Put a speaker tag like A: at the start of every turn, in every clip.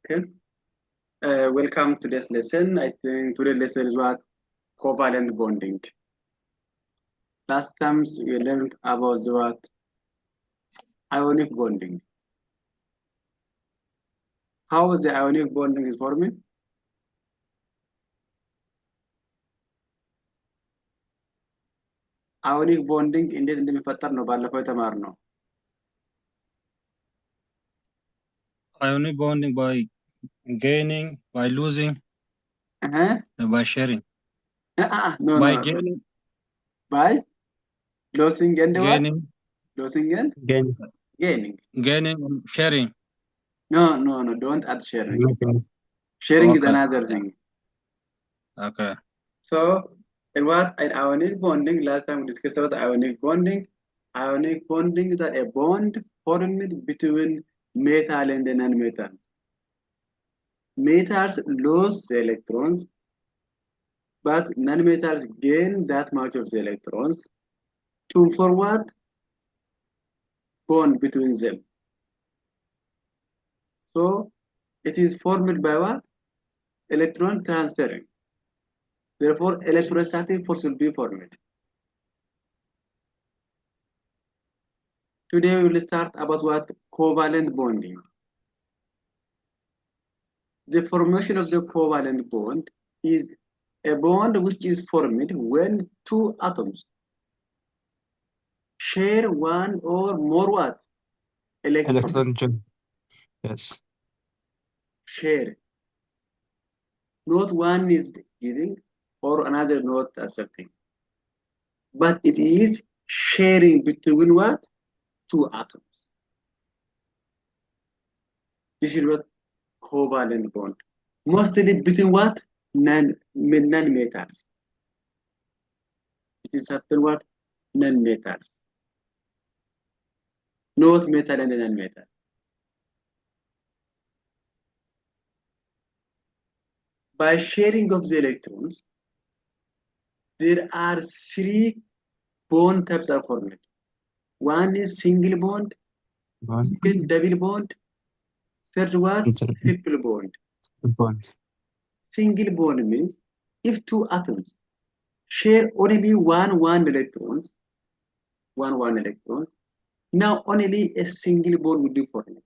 A: Okay. Welcome to this lesson. I think today's lesson is what covalent bonding. Last time we learned about what ionic bonding. How the ionic bonding is forming? Ionic bonding እንዴት እንደሚፈጠር ነው ባለፈው የተማርነው።
B: Ionic bonding by gaining, by losing, by sharing.
A: No,
B: by
A: no.
B: gaining,
A: By losing and what?
B: gaining,
A: Losing and
B: gaining,
A: gaining.
B: gaining, and sharing.
A: No, don't add sharing.
B: Okay.
A: Sharing is
B: Okay.
A: another thing.
B: Okay.
A: So, in what an ionic bonding, last time we discussed about ionic bonding. Ionic bonding is a bond formed between metal and non-metal. Metals lose the electrons, but non-metals gain that much of the electrons to forward bond between them. So, it is formed by what? Electron transferring. Therefore, electrostatic force will be formed. Today we will start about what? Covalent bonding. The formation of the covalent bond is a bond which is formed when two atoms share one or more what?
B: Electron jump. Yes.
A: Share. Not one is giving or another not accepting. But it is sharing between what? Two atoms. This is what covalent bond. Mostly between what? Non-metals. It is happen what? Non-metals. Not metal and non-metal. By sharing of the electrons, there are three bond types are formed. One is single bond, second double bond, third one triple bond. Single bond means if two atoms share only one electrons, now only a single bond will be formed.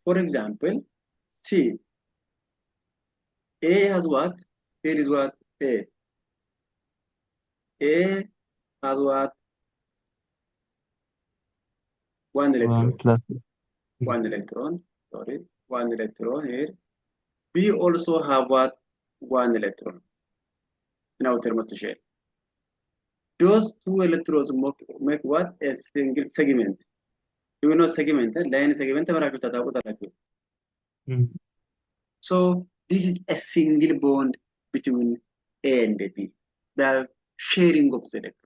A: For example, see, A has what? Here is what? A. A has what? One electron. One electron here. B also have what? One electron in outer shell. Those two electrons make what? A single segment. Do you know segment? Line segment. So this is a single bond between A and B. The sharing of the electrons.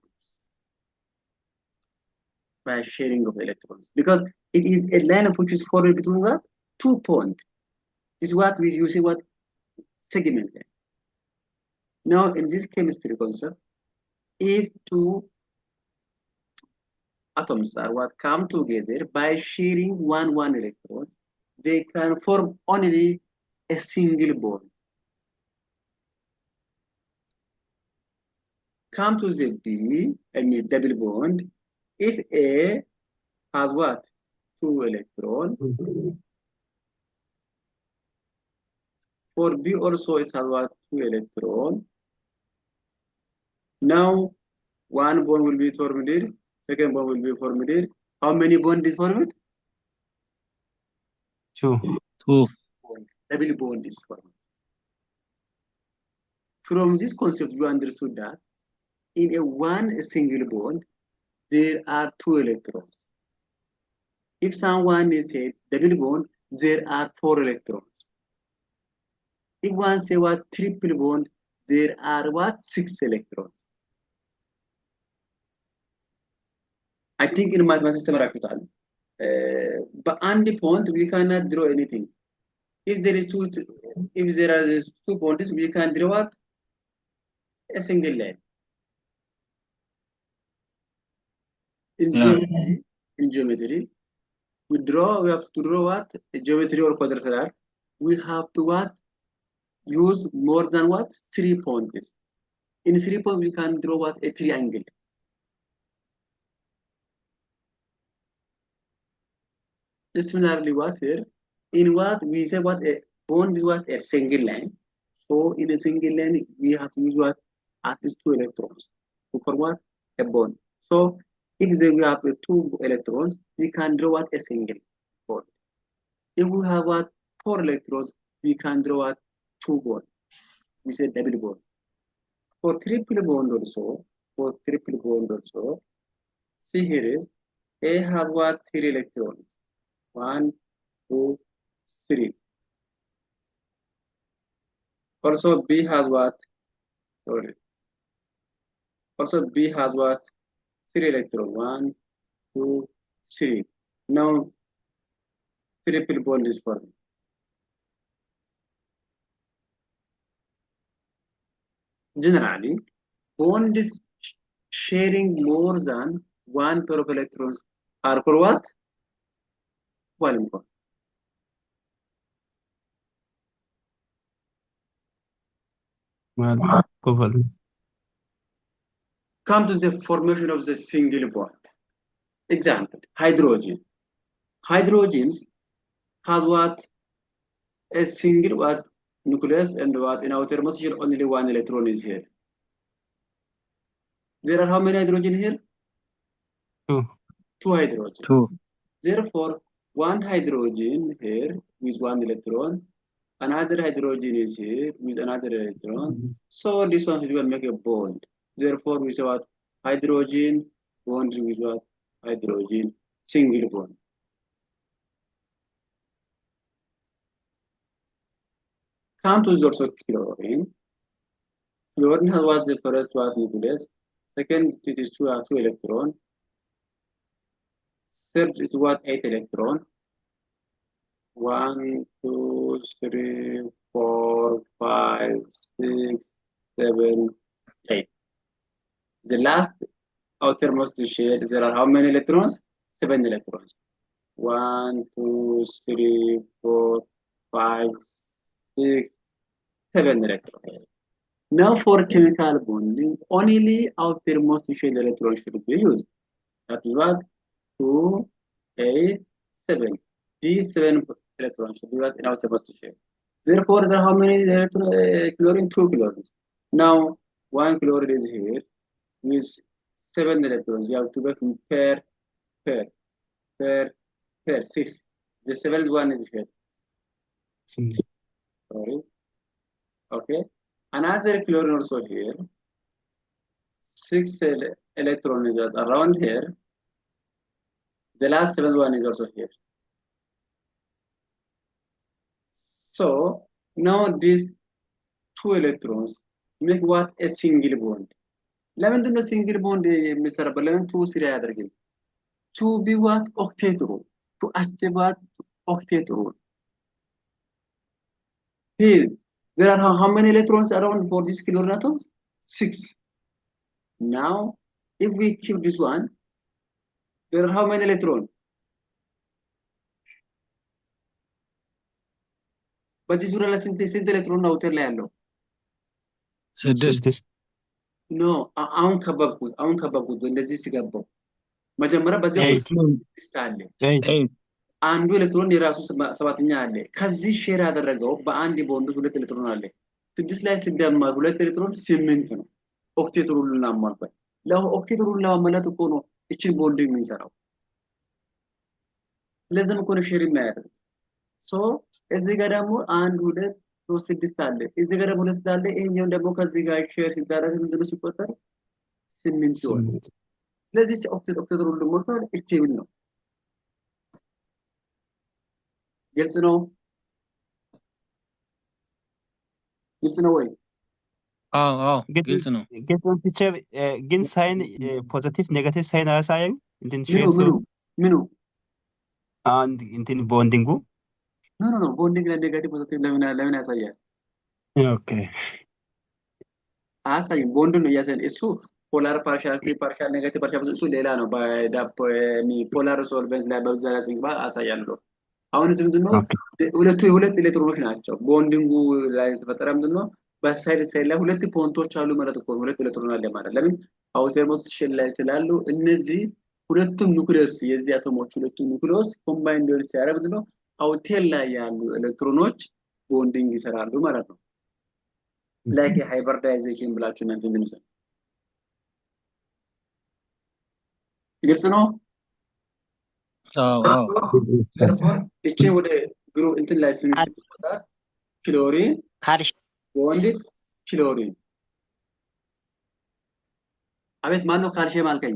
A: By sharing of the electrons. Because it is a line which is formed between what? 2 points. Is what we use what? Segment line. Now in this chemistry concept, if two atoms are what come together by sharing one electrons, they can form only a single bond. Come to the B, I mean double bond. If A has what? 2 electrons. For B also it has what? 2 electrons. Now one bond will be formed here, second bond will be formed here. How many bonds is formed?
B: 2.
A: Double bond is formed. From this concept, you understood that in a single bond, there are 2 electrons. If someone is a double bond, there are 4 electrons. If one say what triple bond, there are what 6 electrons. I think in mathematics, but on the point we cannot draw anything. If there are two bonds, we can draw what? A single line. In geometry, we have to draw what? A geometry or quadrilateral. We have to what? Use more than what? 3 points. In 3 points, we can draw what? A triangle. Similarly, what here? In what we say what a bond is what? A single line. So in a single line, we have to use what? At least 2 electrons. So for what? A bond. So if we have 2 electrons, we can draw what? A single bond. If we have what? 4 electrons, we can draw what? 2 bonds. We say double bond. For triple bond also, see here is A has what? 3 electrons. 1, 2, 3. Also B has what? Sorry. Also B has what? 3 electrons. 1, 2, 3. Now triple bond is formed. Generally, bond is sharing more than 1 pair of electrons are for what? Covalent bond.
B: Well, covalent.
A: Come to the formation of the single bond. Example, hydrogen. Hydrogens has what? A single what? Nucleus and what? In outermost shell only 1 electron is here. There are how many hydrogen here?
B: 2.
A: 2 hydrogen.
B: 2.
A: Therefore, 1 hydrogen here with 1 electron, another hydrogen is here with another electron. So this one will make a bond. Therefore, we say what? Hydrogen bond with what? Hydrogen single bond. Come to also chlorine. Chlorine has what? The first what? Nucleus. Second, it is 2 electron. Third is what? 8 electron. 1, 2, 3, 4, 5, 6, 7, 8. The last outermost shell, there are how many electrons? 7 electrons. 1, 2, 3, 4, 5, 6, 7 electrons. Now for chemical bonding, only outermost shell electron should be used. That is what? 2, 8, 7. These 7 electrons should be what in outermost shell. Therefore, there are how many chlorine? 2 chlorines. Now, 1 chlorine is here with 7 electrons. You have to make pair, 6. The 7th one is here. Sorry. Okay. Another chlorine also here. 6 electrons is around here. The last 7th one is also here. So now these 2 electrons make what? A single bond. ለምንድን ነው ሲንግል ቦንድ የሚሰራበት? ለምን 2 3 አያደርግም? to be what? Octet rule. To achieve what? Octet rule. Here, there are how many electrons around for this chlorine atom? 6. Now, if we keep this one, there are how many electrons? በዚህ ዙሪያ ላይ ስንት ኤሌክትሮን ነው አውተር ላይ ያለው?
B: 6.
A: ኖ አሁን ከበብኩት እንደዚህ ሲገባው መጀመሪያ በዚህ አለ
B: 8.
A: አንዱ ኤሌክትሮን የራሱ ሰባተኛ አለ። ከዚህ ሼር ያደረገው በአንድ ቦንድ 2 ኤሌክትሮን አለ። 6 ላይ ሲደመር 2 ኤሌክትሮን 8 ነው። ኦክቴት ሩልን አሟልቷል። ለኦክቴት ሩል ለማሟላት እኮ ነው እቺን ቦንዲንግ የሚሰራው። ለዚህም እኮ ነው ሼር የሚያደርገው። ሶ እዚህ ጋር ደግሞ 1 2 3 6 አለ። እዚህ ጋር ደግሞ 2 ስላለ ይሄኛው ደግሞ ከዚህ ጋር ሼር ሲደረግ ምንድነው ሲቆጠር 8 ይሆናል። ስለዚህ ኦክቴት ሩል ሞልቷል፣ ስቴብል ነው። ግልጽ ነው? ግልጽ ነው ወይ?
B: አዎ ግልጽ ነው።
C: ግን ሳይን ፖዚቲቭ ኔጋቲቭ ሳይን አያሳይም?
A: ምኑ
C: አንድ እንትን ቦንዲንጉ
A: ኖ ቦንዲንግ ለኔጋቲቭ ፖዚቲቭ ለምን ያሳያል?
C: ኦኬ
A: አያሳይም። ቦንድ ነው ያሳያል። እሱ ፖላር ፓርሻሊቲ ፓርሻል ኔጋቲቭ ፓርሻል እሱ ሌላ ነው። በዳፕ ፖላር ሶልቨንት ላይ በብዛት ላይ ሲግባ አሳያለሁ። አሁን እዚህ ምንድነው ሁለት ኤሌክትሮኖች ናቸው። ቦንዲንጉ ላይ የተፈጠረ ምንድነው በሳይድ ሳይድ ላይ ሁለት ፖንቶች አሉ ማለት እኮ ሁለት ኤሌክትሮን አለ ማለት። ለምን አውተርሞስት ሼል ላይ ስላሉ እነዚህ ሁለቱም ኑክሊየስ የዚህ አቶሞች ሁለቱም ኑክሊየስ ኮምባይን ሊሆን ሲያደርግ ምንድነው አውቴል ላይ ያሉ ኤሌክትሮኖች ቦንዲንግ ይሰራሉ ማለት ነው። ላይክ ሃይብሪዳይዜሽን ብላችሁ እናንተ እንደምሰ ግልጽ ነው። እቺ ወደ ግሩፕ እንትን ላይ ስንመጣ ክሎሪን ቦንድ ክሎሪን አቤት ማነው ካልሽየም አልከኝ?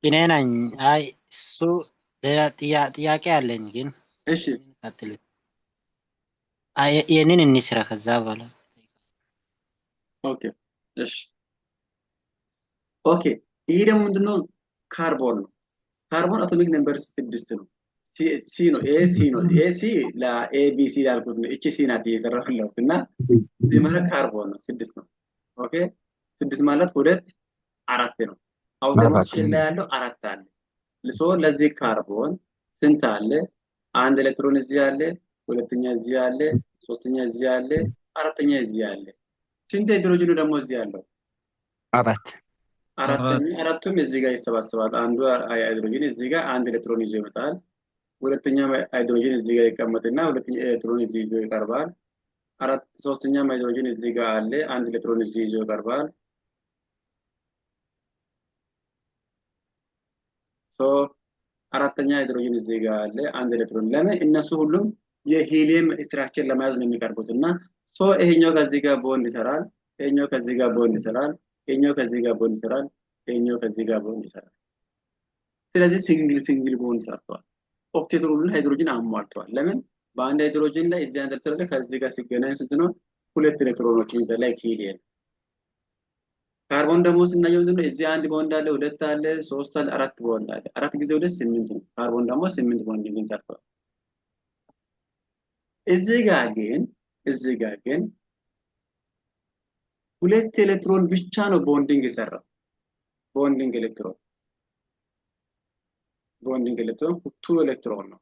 D: እኔ ነኝ። አይ እሱ ሌላ ጥያቄ አለኝ ግን
A: እሺ
D: ቀጥል። አይ የኔን እንስራ ከዛ በኋላ
A: ኦኬ እሺ ኦኬ። ይሄ ደግሞ ምንድነው ካርቦን ነው። ካርቦን አቶሚክ ነምበር 6 ነው። ሲ ነው ኤሲ ነው። ኤሲ ለኤቢሲ ያልኩት ነው። እቺ ሲ ናት እየሰራሁለት እና እዚህ ማለት ካርቦን ነው 6 ነው። ኦኬ 6 ማለት 2 4 ነው። አውቶማቲክ ላይ ያለው 4 አለ። ለዚህ ካርቦን ስንት አለ? አንድ ኤሌክትሮን እዚህ አለ፣ ሁለተኛ እዚህ አለ፣ ሶስተኛ እዚህ አለ፣ አራተኛ እዚህ አለ። ስንት ሃይድሮጅን ደግሞ እዚህ አለው?
C: 4
A: አራቱም እዚህ ጋር ይሰባሰባል። አንዱ ሃይድሮጅን እዚህ ጋር አንድ ኤሌክትሮን ይዞ ይመጣል። ሁለተኛ ሃይድሮጅን እዚህ ጋር ይቀመጥና ሁለተኛ ኤሌክትሮን እዚህ ይዞ ይቀርባል። ሶስተኛ ሃይድሮጅን እዚህ ጋር አለ፣ አንድ ኤሌክትሮን እዚህ ይዞ ይቀርባል። አራተኛ ሃይድሮጅን እዚህ ጋር አለ፣ አንድ ኤሌክትሮን። ለምን እነሱ ሁሉም የሂሊየም ስትራክቸር ለመያዝ ነው የሚቀርቡት እና ይሄኛው ከዚህ ጋር ቦንድ ይሰራል፣ ይሄኛው ከዚህ ጋር ቦንድ ይሰራል፣ ይሄኛው ከዚህ ጋር ቦንድ ይሰራል፣ ይሄኛው ከዚህ ጋር ቦንድ ይሰራል። ስለዚህ ሲንግል ቦንድ ሰርተዋል። ኦክቴትሩን ሃይድሮጅን አሟልተዋል። ለምን በአንድ ሃይድሮጅን ላይ እዚህ አንድ ኤሌክትሮን ከዚህ ጋር ሲገናኝ ስንት ነው? 2 ኤሌክትሮኖችን ይዘ ላይ ሂሊየም። ካርቦን ደግሞ ስናየው ምንድነው እዚህ አንድ ቦንድ አለ፣ 2 አለ፣ 3 አለ፣ 4 ቦንድ አለ። 4 ጊዜ 2 8 ነው። ካርቦን ደግሞ 8 ቦንድ ሰርተዋል። እዚህ ጋር ግን 2 ኤሌክትሮን ብቻ ነው ቦንዲንግ የሰራው። ቦንዲንግ ኤሌክትሮን 2 ኤሌክትሮን ነው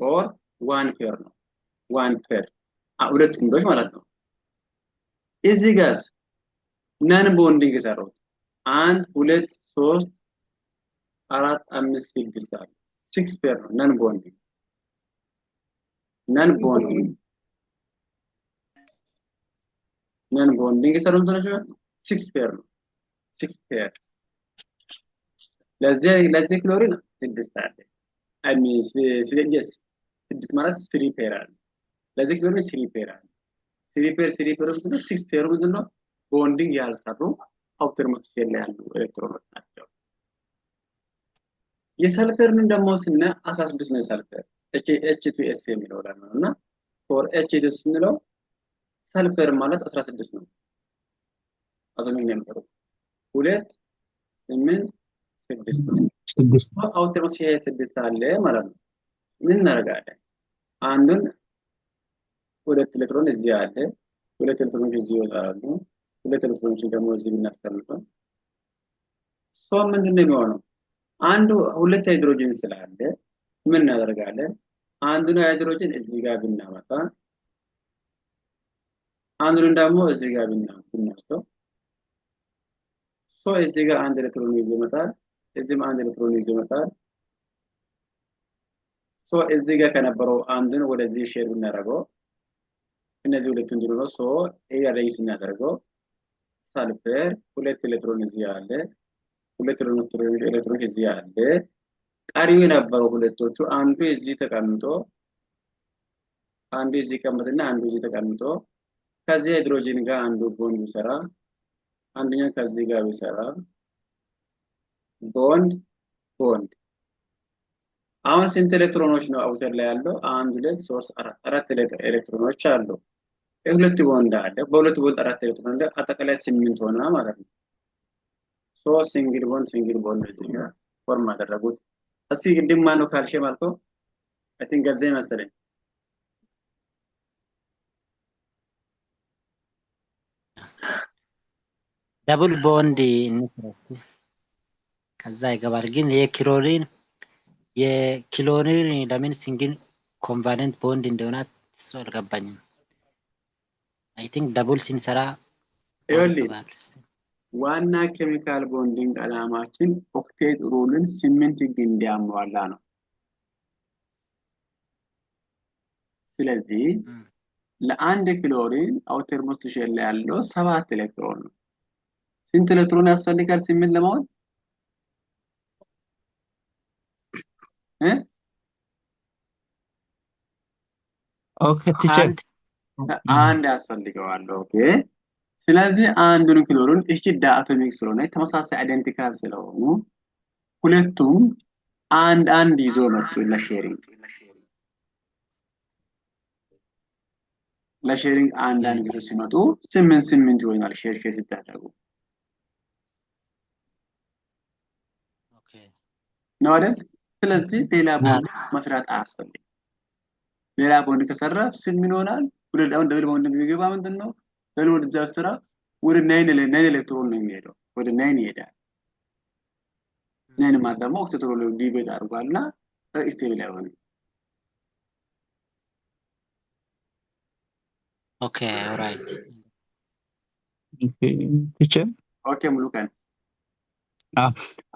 A: ኦር 1 ፔር ነው። 1 ፔር ሁለት ክንዶች ማለት ነው። እዚህ ጋር ነን ቦንዲንግ የሰራው 1 2 3 4 5 6 አለ 6 ፔር ነው ነን ቦንዲንግ የሰሩት ናቸው 6 ፔር ነው 6 ፔር። ለዚህ ክሎሪን 6 አለ አይ ሚን 6 ማለት 3 ፔር አለ። ለዚህ ክሎሪን 3 ፔር አለ። 3 ፔር ነው 6 ፔር ምንድነው ቦንዲንግ ያልሰሩ አውተርሞስት ሼል ላይ ያሉ ኤሌክትሮኖች ናቸው። የሰልፈርን ደግሞ ስነ 16 ነው ሰልፈር H2S የሚለው ላይ ነው እና ፎር H2S ስንለው ሰልፈር ማለት 16 ነው። አቶሚክ ነምበሩ 2 8 6 ነው። አውተርሞስት ሼል 6 አለ ማለት ነው። ምን እናደርጋለን? አንዱን 2 ኤሌክትሮን እዚህ አለ፣ 2 ኤሌክትሮኖች እዚህ ይወጣሉ፣ 2 ኤሌክትሮኖች ደግሞ እዚህ ብናስቀምጠው ምንድነው የሚሆነው? አንዱ 2 ሃይድሮጅን ስላለ ምን እናደርጋለን? አንዱን ሃይድሮጅን እዚህ ጋር ብናመጣ አንዱን ደግሞ እዚህ ጋር ብናወስደው እዚህ ጋር አንድ ኤሌክትሮን ይዞ ይመጣል፣ እዚህም አንድ ኤሌክትሮን ይዞ ይመጣል። እዚህ ጋር ከነበረው አንዱን ወደዚህ ሼር ብናደርገው እነዚህ ሁለቱን ድሮ ነው ይሄ አሬንጅ ስናደርገው ሰልፈር 2 ኤሌክትሮን እዚህ አለ፣ 2 ኤሌክትሮን እዚህ አለ። ቀሪው የነበረው ሁለቶቹ አንዱ እዚህ ተቀምጦ አንዱ እዚህ ተቀምጥና አንዱ እዚህ ተቀምጦ ከዚህ ሃይድሮጅን ጋር አንዱ ቦንድ ይሰራ፣ አንደኛው ከዚህ ጋር ይሰራ ቦንድ። አሁን ስንት ኤሌክትሮኖች ነው አውተር ላይ ያለው? 1 2 3 4 ኤሌክትሮኖች አሉ። ሁለት ቦንድ አለ፣ በሁለት ቦንድ 4 ኤሌክትሮን አለ። አጠቃላይ 8 ሆነ ማለት ነው። ሲንግል ቦንድ እዚህ ጋር ፎርም አደረጉት። እስኪ ቅድም ማነው ካልሽየም አልከው? አይ ቲንክ ገዘኝ መሰለኝ።
D: ደብል ቦንድ እንስራ እስቲ። ከዛ ይገባል። ግን የክሎሪን ለምን ሲንግል ኮንቫለንት ቦንድ እንደሆነ እሱ አልገባኝም። አይ ቲንክ ደብል ስንሰራ
A: ይኸውልህ
D: ይገባል። እስቲ
A: ዋና ኬሚካል ቦንዲንግ ዓላማችን ኦክቴት ሩልን 8 ህግ እንዲያሟላ ነው። ስለዚህ ለአንድ ክሎሪን አውተርሞስት ሼል ላይ ያለው 7 ኤሌክትሮን ነው። ስንት ኤሌክትሮን ያስፈልጋል 8 ለመሆን?
B: ኦኬ ቲቸር
A: አንድ ያስፈልገዋል። ኦኬ ስለዚህ አንዱን ክሎሪን እቺ ዳአቶሚክ ስለሆነ ተመሳሳይ አይደንቲካል ስለሆኑ ሁለቱም አንድ ይዞ መጡ ለሼሪንግ አንድ ይዞ ሲመጡ 8 ይሆናል ሼር ሲደረጉ
D: ኦኬ
A: ነው አይደል? ስለዚህ ሌላ ቦንድ መስራት አያስፈልግም። ሌላ ቦንድ ከሰራ ስም ይሆናል። ወደ አሁን ደብል ቦንድ የሚገባ ምንድነው? ደብል ቦንድ እዛ ስራ ወደ 9 ኤሌክትሮን ነው የሚሄደው። ወደ 9 ይሄዳል። 9 ማለት ደግሞ ኦክቴትሮን ዲቤት አድርጓልና ስቴብል አይሆንም።
D: ኦኬ ኦራይት
B: ቲቸር
A: ኦኬ ሙሉቀን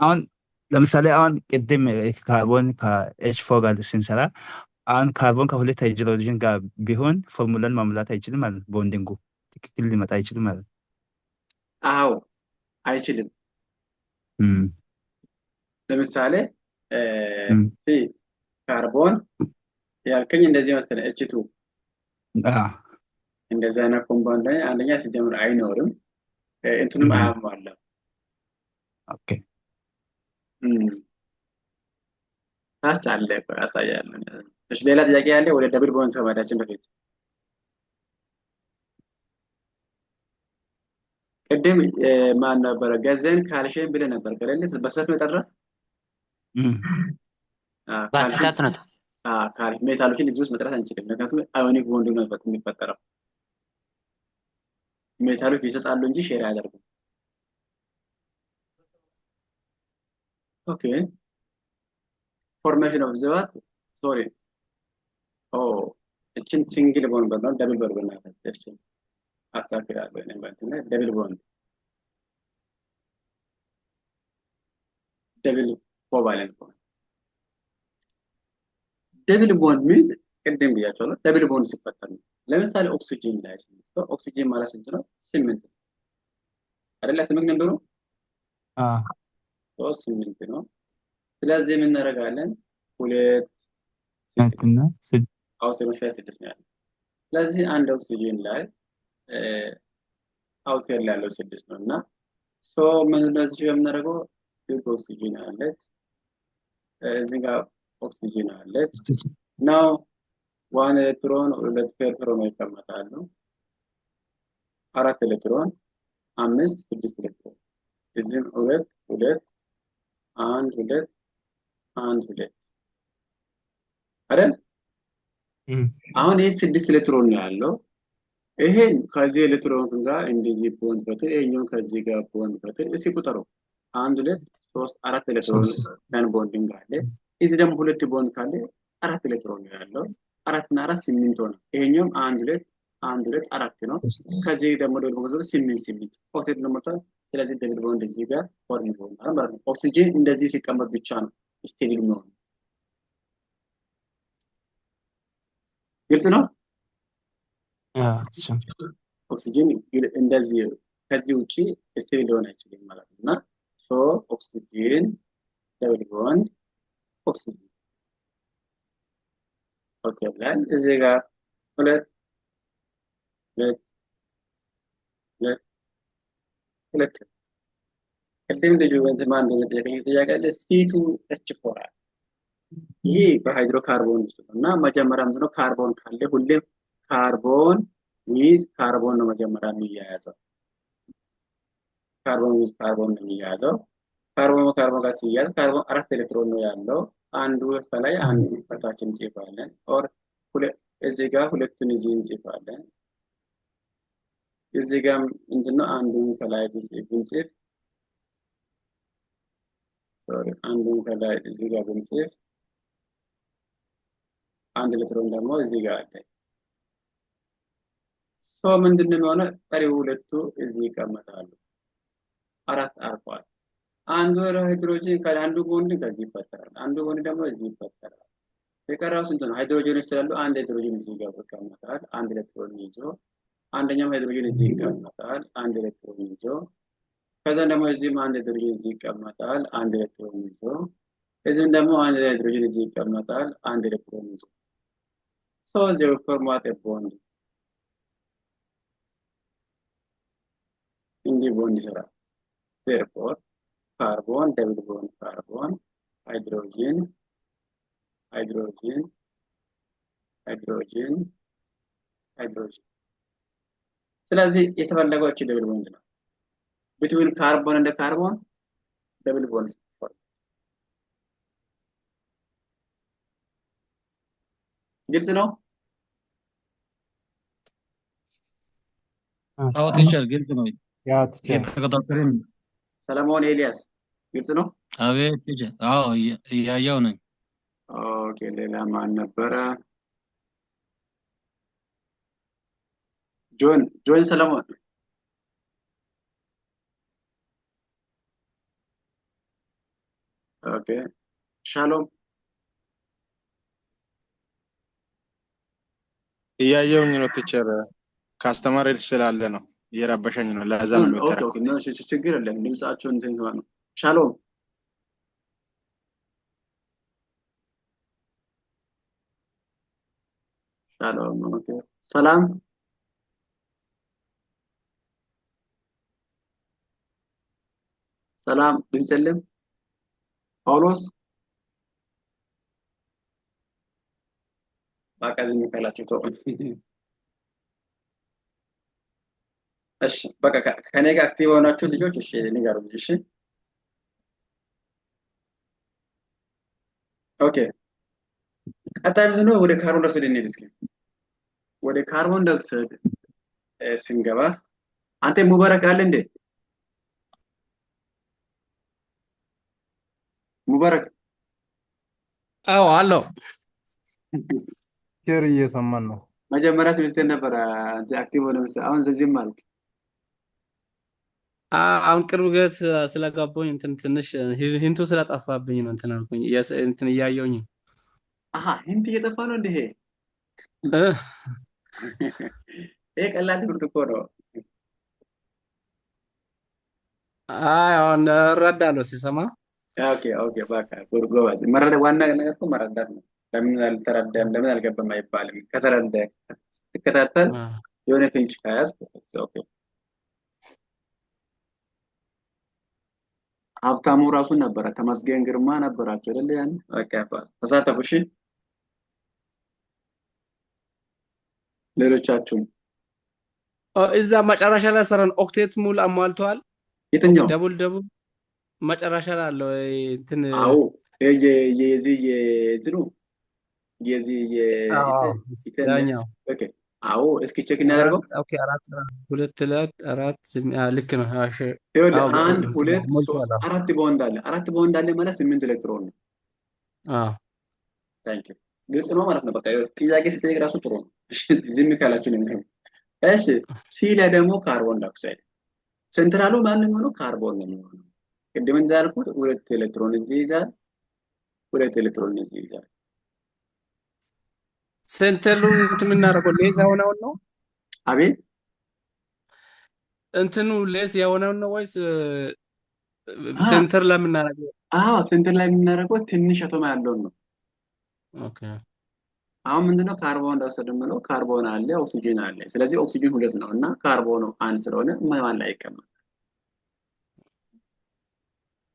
B: አሁን ለምሳሌ አሁን ቅድም ካርቦን ከኤች4 ጋር ስንሰራ አሁን ካርቦን ከሁለት ሃይድሮጅን ጋር ቢሆን ፎርሙላን ማሙላት አይችልም ማለት ቦንዲንጉ ትክክል ሊመጣ አይችልም ማለት።
A: አዎ አይችልም። ለምሳሌ ካርቦን ያልከኝ እንደዚህ መሰለህ ኤች2 እንደዛ አይነት ኮምፓውንድ ላይ አንደኛ ሲጀምር አይኖርም እንትንም አያሟላም።
B: ኦኬ
A: ታች አለ ያሳያለን። እሺ ሌላ ጥያቄ ያለ ወደ ደብል ቦንድ ከመሄዳችን በፊት ቅድም ማን ነበረ ገዘን ካልሽየም ብለህ ነበር ከሌለ በስህተት ነው የጠራ
D: በስህተት ነው።
A: ሜታሎችን እዚህ ውስጥ መጥራት አንችልም። ምክንያቱም አዮኒክ ቦንድ ነው የሚፈጠረው። ሜታሎች ይሰጣሉ እንጂ ሼር አያደርጉም። ኦኬ ፎርሜሽን ኦፍ ዘዋት ሶሪ እችን ሲንግል ቦንድ ነው ደብል ቦንድ ነው ያፈሰችን አስተካክላለሁ እኔ ባንተና ደብል ቦንድ ደብል ኮቫለንት ቦንድ ደብል ቦንድ ሚንስ ቅድም ብያቸዋለሁ። ደብል ቦንድ ሲፈጠር ነው። ለምሳሌ ኦክሲጅን ላይ ስንት ኦክሲጅን ማለት ስንት ነው? 8 አይደለ? ትምክ ነበሩ 8 ነው። ስለዚህ ምን እናደርጋለን? 2
B: እና
A: አውተር ሼር 6 ነው ያለው። ስለዚህ አንድ ኦክሲጅን ላይ አውተር ላይ ያለው 6 ነው እና ምን እንደዚህ የምናደርገው ኦክሲጅን አለች እዚህ ጋር ኦክሲጅን አለች ናው 1 ኤሌክትሮን 2 ፔርትሮን ይቀመጣሉ 4 ኤሌክትሮን 5 6 ኤሌክትሮን እዚህም 2 2 1 2 1 2 አይደል? አሁን ይሄ 6 ኤሌክትሮን ነው ያለው። ይሄ ከዚህ ኤሌክትሮን ጋር እንደዚህ ቦንድ ፈጥር ይሄኛው ከዚህ ጋር ቦንድ ፈጥር እሺ ቁጥሩ 1 2 3 4 ኤሌክትሮን ነን ቦንዲንግ አለ። እዚህ ደግሞ 2 ቦንድ ካለ 4 ኤሌክትሮን ነው ያለው 4 እና 4 8 ሆነ። ይሄኛውም 1 2 1 2 4 ነው። ከዚህ ደግሞ 8 ኦክሲጅን ነው መጣ። ስለዚህ ደብል ቦንድ እዚህ ጋር ፎርም ይሆናል ማለት ነው። ኦክሲጅን እንደዚህ ሲቀመጥ ብቻ ነው ስቴብል የሚሆነው። ግልጽ ነው? ኦክሲጅን እንደዚህ ከዚህ ውጪ ስቴብል ሊሆን አይችልም ማለት ነው። እና ኦክሲጅን ደብል ቦንድ ኦክሲጅን ኦኬ ብለን እዚህ ጋር 2 ቅድም ልጁ ማን እንደጠየቀኝ ጥያቄ አለ ሲቱ ኤች4 ይሄ በሃይድሮካርቦን ውስጥ ነው እና መጀመሪያ ምንድነው ካርቦን ካለ ሁሌም ካርቦን ዊዝ ካርቦን ነው መጀመሪያ የሚያያዘው። ካርቦን ዊዝ ካርቦን ነው የሚያያዘው። ካርቦን ጋር ሲያያዝ ካርቦን 4 ኤሌክትሮን ነው ያለው። አንዱ ከላይ አንዱ ከታች እንጽፋለን ኦር እዚህ ጋር ሁለቱን እዚህ እንጽፋለን። እዚህ ጋር ምንድነው አንዱን ከላይ ብንጽፍ አንዱን ከላይ እዚህ ጋር ብንጽፍ አንድ ኤሌክትሮን ደግሞ እዚህ ጋር አለ። ምንድነው የሚሆነው? ቀሪው ሁለቱ እዚህ ይቀመጣሉ። አራት አርፏል። አንዱ ሃይድሮጅን ከአንዱ ቦንድ ከዚህ ይፈጠራል፣ አንዱ ቦንድ ደግሞ እዚህ ይፈጠራል። የቀረው ስንት ነው? ሃይድሮጅኖች ስላሉ አንድ ሃይድሮጅን እዚህ ጋር ይቀመጣል፣ አንድ ኤሌክትሮን ይዞ፣ አንደኛው ሃይድሮጅን እዚህ ይቀመጣል፣ አንድ ኤሌክትሮን ይዞ፣ ከዛ ደግሞ እዚህም አንድ ሃይድሮጅን እዚህ ይቀመጣል፣ አንድ ኤሌክትሮን ይዞ፣ እዚህም ደግሞ አንድ ሃይድሮጅን እዚህ ይቀመጣል፣ አንድ ኤሌክትሮን ይዞ። they will form what a bond in the bond ይሰራል። therefore carbon double bond carbon hydrogen hydrogen hydrogen hydrogen ስለዚህ የተፈለገው እቺ ደብል ቦንድ ነው። between carbon and carbon double bond form ግልጽ ነው?
E: አዎ ቲቸር ግልጽ ነው።
F: ያ ቲቸር
E: የተከታተልን
A: ሰለሞን ኤልያስ ግልጽ ነው?
E: አቤት ቲቸር። አዎ እያየው ነኝ።
A: ኦኬ ሌላ ማን ነበረ? ጆን ሰለሞን ኦኬ ሻሎም
G: እያየውኝ ነው ቲቸር። ካስተማር ስላለ ነው እየረበሸኝ ነው። ለዛ ነው
A: ኦኬ ኦኬ ነው ችግር የለም። ድምጻቸውን እንትን ነው። ሻሎም ሻሎም ኦኬ ሰላም ሰላም ድምጽ የለም። ጳውሎስ በቃ ዝም ካላችሁ ተው። እሺ በቃ ከኔ ጋር አክቲቭ ሆናችሁ ልጆች እሺ ንገሩኝ። እሺ ኦኬ ቀጣይ ምንድን ነው? ወደ ካርቦን ዳይኦክሳይድ እንሂድ እስኪ። ወደ ካርቦን ዳይኦክሳይድ ስንገባ አንተ ሙባረክ አለ እንዴ? ሙባረክ
H: አዎ አለው።
F: ቲቸር እየሰማን ነው።
A: መጀመሪያ ሴሚስተር ነበር አንተ አክቲቭ ሆነ መሰለኝ። አሁን ዘዚህም አልክ።
H: አሁን ቅርብ ጊዜ ስለገባሁኝ እንትን ትንሽ ሂንቱ ስለጠፋብኝ ነው እንትን አልኩኝ። እንትን እያየሁኝ
A: አሃ ሂንት እየጠፋ ነው እንዴ? ይሄ ቀላል ትምህርት እኮ ነው።
H: አይ አሁን እረዳለሁ ሲሰማ።
A: ኦኬ ኦኬ በቃ ጎበዝ። መረዳት ዋና ነገር እኮ መረዳት ነው። ለምን አልተረዳም ለምን አልገባም አይባልም። ከተረዳ ትከታተል የሆነ ፍንጭ ከያዝ ኦኬ። ሀብታሙ ራሱ ነበረ፣ ተመስገን ግርማ ነበራቸው አይደል? ያን በቃ ተሳተፉ። እሺ ሌሎቻችሁም
H: እዛ መጨረሻ ላይ ሰረን ኦክቴት ሙል አሟልተዋል።
A: የትኛው
H: ደቡል መጨረሻ ላይ አለው እንትን
A: አዎ የዚህ የእንትኑ የዚህ
H: ዳኛው
A: ኦኬ አዎ እስኪ ቼክ እናደርገው።
H: ኦኬ 4 ልክ ነው። እሺ
A: ይኸውልህ 1 2 3 4 ቦንድ አለ። 4 ቦንድ አለ ማለት 8 ኤሌክትሮን ነው። ታንክ ዩ ግልጽ ነው ማለት ነው። በቃ ጥያቄ ስትጠይቅ ራሱ ጥሩ ነው። እሺ ዝም ካላችሁ ነው። እሺ ሲ ላይ ደግሞ ካርቦን ዳይኦክሳይድ ሴንትራሉ ማንኛው ነው? ካርቦን ነው የሚሆነው። ቅድም እንዳልኩት 2 ኤሌክትሮን እዚህ ይዛል፣ 2 ኤሌክትሮን እዚህ ይዛል።
H: ሴንተሩን እንትን እናደርገው ሌስ የሆነውን ነው።
A: አቤት
H: እንትኑ ሌስ የሆነውን ነው ወይስ ሴንተር ላይ የምናደርገው?
A: አዎ ሴንተር ላይ የምናደርገው ትንሽ አቶም ያለውን ነው።
H: ኦኬ
A: አሁን ምንድነው ካርቦን ዳይኦክሳይድ የምንለው? ካርቦን አለ ኦክሲጅን አለ። ስለዚህ ኦክሲጅን 2 ነው እና ካርቦኑ 1 ስለሆነ ማን ላይ ይቀመጣል?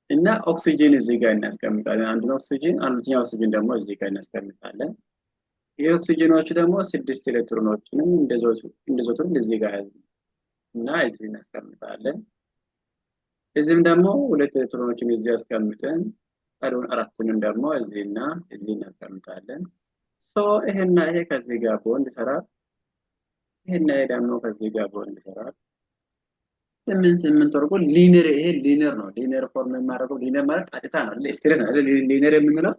A: እና ኦክሲጅን እዚህ ጋር እናስቀምጣለን። አንዱን ኦክሲጅን አንደኛው ኦክሲጅን ደግሞ እዚህ ጋር እናስቀምጣለን። የኦክሲጅኖች ደግሞ 6 ኤሌክትሮኖችንም እንደዞቱን እዚህ ጋር እና እዚህ እናስቀምጣለን። እዚህም ደግሞ 2 ኤሌክትሮኖችን እዚህ አስቀምጠን ቀሪውን 4ቱንም ደግሞ እዚህና እዚህ እናስቀምጣለን። ይሄና ይሄ ከዚህ ጋር ቦንድ ይሰራል። ይሄና ይሄ ደግሞ ከዚህ ጋር ቦንድ ይሰራል። ስምንት ወርቆ ሊነር ይሄ ሊነር ነው። ሊነር ፎርም የማደርገው ሊነር ማለት ቀጥታ ነው ስትሬት ነው ሊነር የምንለው።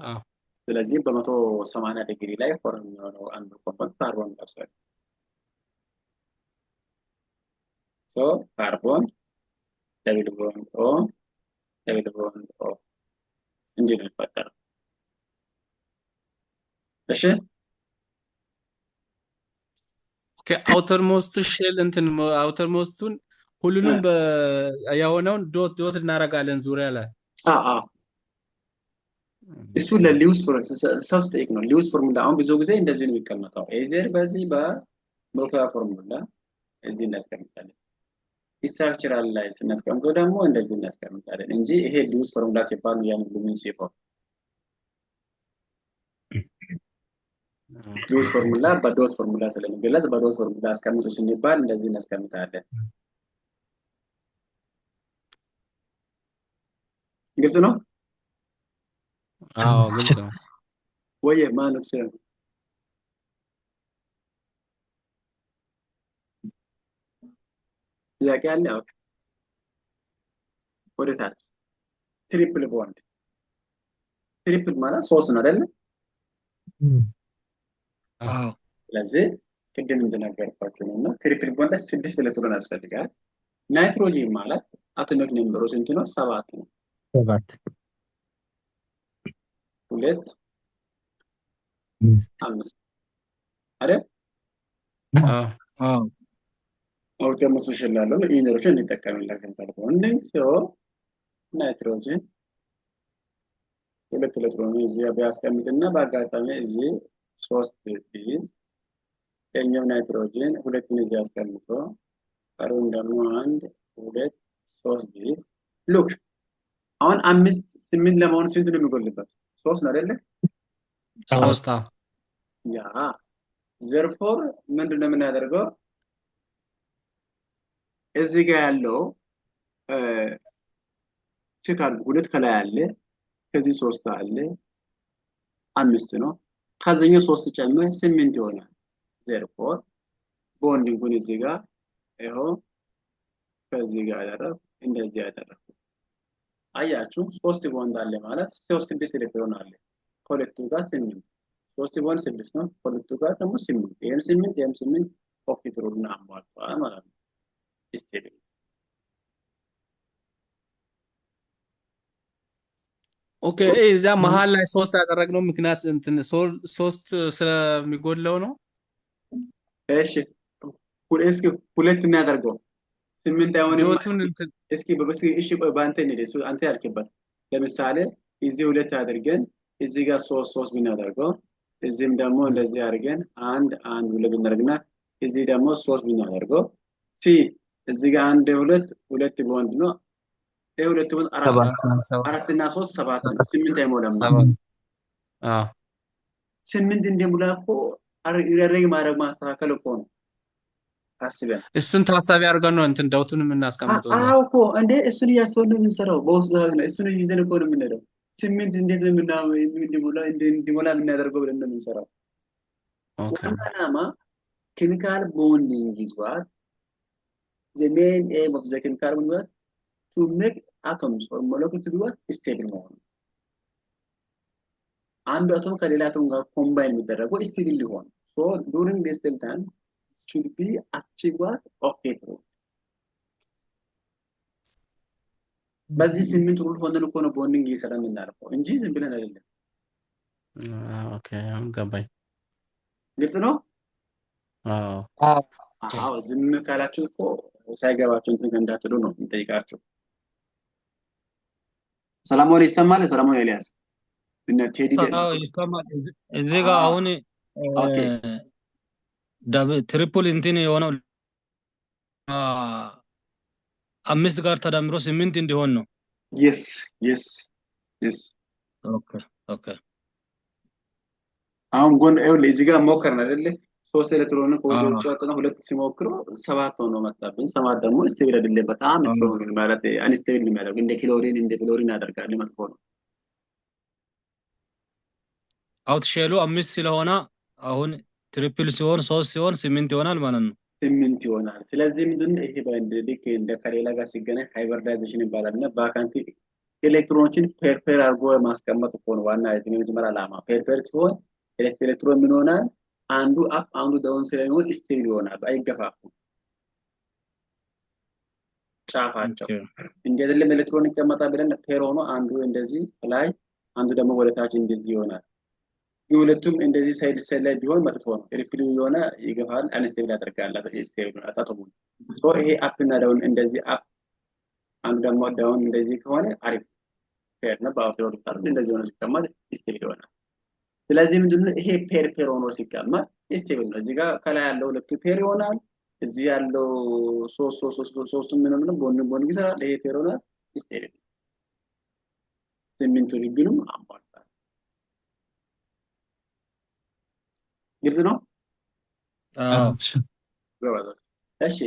H: አዎ
A: ስለዚህ በ180 ዲግሪ ላይ ፎርም የሚሆነው አንዱ ኮምፖነንት ካርቦን ዳይኦክሳይድ ሶ ካርቦን ደብል ቦንድ ኦ ደብል ቦንድ ኦ እንዲህ ነው የሚፈጠረው። እሺ
H: ኦኬ አውተር ሞስት ሼል እንትን አውተር ሞስቱን ሁሉንም የሆነውን ዶት እናደርጋለን ዙሪያ ላይ
A: አዎ እሱ ለሊውስ ሰው ስጠይቅ ነው። ሊውስ ፎርሙላ አሁን ብዙ ጊዜ እንደዚህ ነው የሚቀመጠው። ኤዘር በዚህ በሞለኪውላር ፎርሙላ እዚህ እናስቀምጣለን። ስትራክቸራል ላይ ስናስቀምጠው ደግሞ እንደዚህ እናስቀምጣለን እንጂ ይሄ ሊውስ ፎርሙላ ሲባል ያን ሉሚን ሲፎር ሊውስ ፎርሙላ በዶት ፎርሙላ ስለሚገለጽ በዶት ፎርሙላ አስቀምጡ ስንባል እንደዚህ እናስቀምጣለን። ግልጽ ነው?
H: አዎ ግልጽ ነው።
A: ወይ ማለት ይችላል። ጥያቄ አለ? ኦኬ ወደ ታች ትሪፕል ቦንድ ትሪፕል ማለት ሶስት ነው አይደል?
E: አዎ
A: ስለዚህ ቅድም እንደነገርኳችሁ ነው ትሪፕል ቦንድ 6 ኤሌክትሮን ያስፈልጋል። ናይትሮጂን ማለት አቶሚክ ነምበሩ ስንት ነው? 7 ነው።
B: 7
A: 2 5 አይደል?
E: አዎ
A: አውቶማስ ይችላል ኢነርጂን እንጠቀምላለን ቦንዲንግ ሶ ናይትሮጂን ሁለት ኤሌክትሮን እዚህ ቢያስቀምጥና በአጋጣሚ እዚህ 3 ቢይዝ የኛው ናይትሮጂን ሁለቱን እዚህ አስቀምጦ ካርቦን ደግሞ 1 2 3 ቢይዝ ሉክ አሁን 5 8 ለመሆን ስንት ነው የሚጎልበት? 3 ነው አይደል?
H: 3
A: ያ ዘርፎር ምንድነው የምናደርገው? እዚህ ጋር ያለው ቼካል ሁለት ከላይ አለ ከዚህ 3 አለ 5 ነው። ከዛኛው 3 ጨምር 8 ይሆናል። ዘርፎር ቦንዲንጉን እዚህ ጋር ይሄው ከዚህ ጋር አደረኩ እንደዚህ አደረኩ። አያችሁ 3 ቦንድ አለ ማለት 6 ኤሌክትሮን አለ። ከሁለቱ ጋር 8 3 ቦንድ 6 ነው። ከሁለቱ ጋር ደግሞ 8 ይሄም 8 ይሄም 8 ኦክሲትሮን አሟልቷል ማለት ነው። ስቴብል
H: ኦኬ እዛ መሃል ላይ 3 ያደረግነው ምክንያት እንትን 3 ስለሚጎድለው ነው።
A: እሺ እስኪ ሁለት እናደርገው 8 አይሆንም።
H: ዶቱን እንትን
A: እስኪ እሺ ቆይ በአንተ እንሂድ። እሱ አንተ ያልክበት ለምሳሌ እዚህ 2 አድርገን እዚህ ጋር 3 ብናደርገው እዚህም ደግሞ እንደዚህ አድርገን 1 1 2 ብናደርግና እዚህ ደግሞ 3 ብናደርገው ሲ እዚህ ጋር 1 2 2 ቦንድ ነው። ሁለት ቦንድ 4 እና 3 7 ነው። 8 አይሞላም። 8 እንደሙላ እኮ አረግ ማድረግ ማስተካከል እኮ ነው። አስበን
H: እሱን ታሳቢ አድርገን ነው እንትን ዳውቱን የምናስቀምጠው።
A: አዎ እኮ እንዴ እሱን እያሰብን ነው የምንሰራው። በውስጥ ነው እሱን ይዘን እኮ ነው የምንሄደው። 8 እንዴት ነው እንዲሞላ የምናደርገው ብለን ነው የምንሰራው። ዋና ዓላማ ኬሚካል ቦንዲንግ is what the main aim of the chemical bond what to make atoms or molecules to be what stable መሆኑ አንዱ አቶም ከሌላ አቶም ጋር ኮምባይን የሚደረገው ስቴብል ሊሆን so during this time should be achieved what octet በዚህ 8 ሩል ሆነን እኮ ነው ቦንዲንግ እየሰራን የምናደርገው እንጂ ዝም ብለን አይደለም።
H: ኦኬ አሁን ገባኝ።
A: ግልጽ ነው? አዎ ዝም ካላችሁ እኮ ሳይገባችሁ እንትን እንዳትሉ ነው የምጠይቃችሁ። ሰላሙን ይሰማል? ሰላሙን ኤልያስ እና ቴዲ
E: ይሰማል። እዚህ ጋር አሁን ትሪፕል እንትን የሆነው 5 ጋር ተደምሮ 8 እንዲሆን ነው። yes ኦኬ
A: አሁን ጎን ይኸውልህ እዚህ ጋር ሞከርን አይደል? 3 ኤሌክትሮን ከወዲህ ወጣና 2 ሲሞክሩ 7 ሆኖ መጣብን። 7 ደግሞ ስቴብል አይደለም፣ በጣም ስትሮንግ ማለት አንስቴብል ነው የሚያደርገው። እንደ ክሎሪን እንደ ፍሎሪን ያደርጋል። መጥፎ ነው።
E: አውት ሼሉ 5 ስለሆነ አሁን ትሪፕል ሲሆን 3 ሲሆን 8 ይሆናል ማለት ነው።
A: 8 ይሆናል። ስለዚህ ምንድነው ይሄ ልክ እንደ ከሌላ ጋር ሲገናኝ ሃይብሪዳይዜሽን ይባላል እና ቫካንቲ ኤሌክትሮኖችን ፔር አድርጎ ማስቀመጥ እኮ ነው ዋና የመጀመሪያ ዓላማ። ፔር ሲሆን ኤሌክትሮን ምን ይሆናል? አንዱ አፕ አንዱ ዳውን ስለሚሆን ስቴብል ይሆናል፣ አይገፋፉም ጫፋቸው። እንደ አይደለም ኤሌክትሮን ይቀመጣል ብለን ፔር ሆኖ አንዱ እንደዚህ ላይ አንዱ ደግሞ ወደ ታች እንደዚህ ይሆናል። ሁለቱም እንደዚህ ሳይድ ላይ ቢሆን መጥፎ ነው። ሪፕል የሆነ ይገፋል፣ አንስቴብል ያደርጋል። ስቴብል አጣጥሙ ሶ ይሄ አፕ እና ዳውን እንደዚህ አፕ አንዱ ደግሞ ዳውን እንደዚህ ከሆነ አሪፍ ፔር ነው። በአውትሮድ ታርዝ እንደዚህ ሆኖ ሲቀመጥ ስቴብል ይሆናል። ስለዚህ ምንድነው ይሄ ፔር ሆኖ ሲቀመጥ ስቴብል ነው። እዚህ ጋር ከላይ ያለው ሁለቱ ፔር ይሆናል። እዚህ ያለው ሶስቱ ምን ቦን ይሰራል። ይሄ ፔር ይሆናል ስቴብል። 8 ህግንም አሟልቷል። ግልጽ ነው? እሺ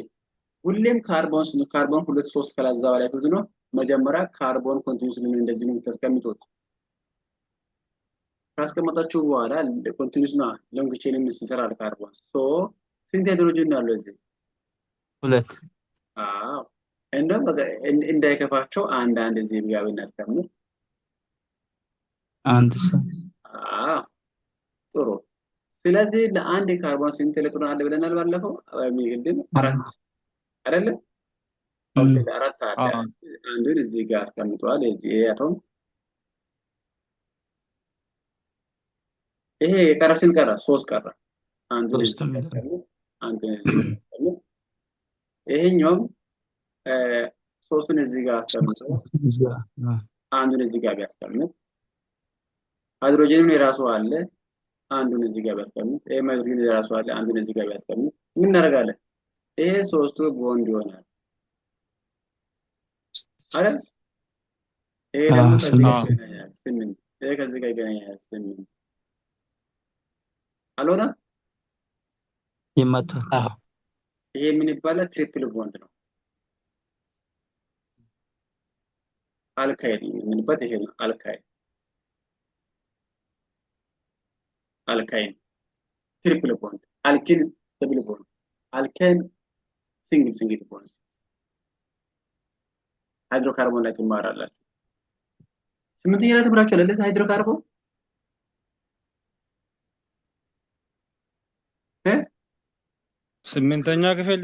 A: ሁሌም ካርቦን 2 3 ከላዛ በላይ ብዙ ነው። መጀመሪያ ካርቦን ኮንቲኒዩስሊ እንደዚህ ነው የምታስቀምጡት። ካስቀመጣችሁ በኋላ ኮንቲኒዩስ ነው ሎንግ ቼን ይሰራል ካርቦን። ሶ ስንት ሃይድሮጅን አለው እዚህ?
B: 2
A: አዎ እንደም በቃ እንዳይከፋቸው አንድ እዚህ ጋር እናስቀምጥ።
B: አንድ ሰው
A: ጥሩ። ስለዚህ ለአንድ ካርቦን ስንት ኤሌክትሮን አለ ብለናል ባለፈው? የሚግድን 4 አይደለ? ኦኬ 4 አለ። አንዱን እዚህ ጋር አስቀምጧል። እዚህ አቶም ይሄ የቀረ ስንት ቀረ? 3 ቀረ። አንዱን ይሄኛውም 3ቱን እዚህ ጋር አስቀምጦ አንዱን እዚህ ጋር ቢያስቀምጥ ሃይድሮጅንም የራሱ አለ። አንዱን እዚህ ጋር ቢያስቀምጥ ይሄ ሃይድሮጅን የራሱ አለ። አንዱን እዚህ ጋር ቢያስቀምጥ ምን እናደርጋለን? ይሄ 3ቱ ቦንድ ይሆናል አይደል? ይሄ ደግሞ ከዚህ ጋር ይገናኛል 8። ይሄ ከዚህ ጋር ይገናኛል 8 አልሆነ
B: ይመጣል።
A: ይሄ ምን ይባላል? ትሪፕል ቦንድ ነው። አልካይል የምንበት ይሄ ነው። አልካይል ትሪፕል ቦንድ፣ አልኪል ደብል ቦንድ፣ አልካይል ሲንግል ቦንድ። ሃይድሮካርቦን ላይ ትማራላችሁ። 8ኛ ላይ ተምራችኋል አይደል? ሃይድሮካርቦን
E: ስምንተኛ ክፍል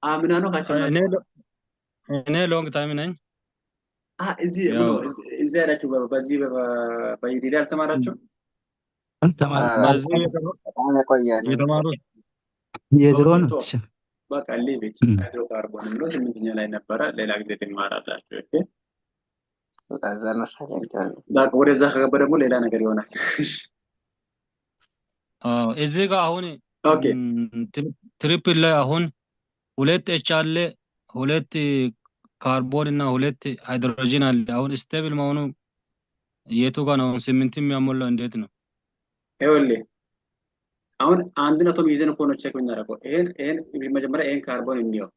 A: አምና ነው ካቻ
E: እኔ ሎንግ ታይም ነኝ።
A: እዚህ ያላችሁ በዚህ በዩዲዲ አልተማራችሁ?
E: በዚህ የተማሩ
B: የድሮ ነው።
A: በቃ ሊቪት ሃይድሮካርቦን ነው 8ኛ ላይ ነበረ። ሌላ ጊዜ ትማራላችሁ። ኦኬ በቃ ወደዛ ከገባ ደግሞ ሌላ ነገር ይሆናል።
E: እዚህ ጋር አሁን
A: ኦኬ
E: ትሪፕል ላይ አሁን 2 ኤች አለ፣ 2 ካርቦን እና 2 ሃይድሮጅን አለ። አሁን ስቴብል መሆኑ የቱ ጋር ነው? 8 የሚያሞላው እንዴት ነው?
A: ይኸውልህ አሁን አንድን አቶም ይዘን እኮ ነው ቼክ የምናደርገው። ይሄን መጀመሪያ ይሄን ካርቦን እንየው።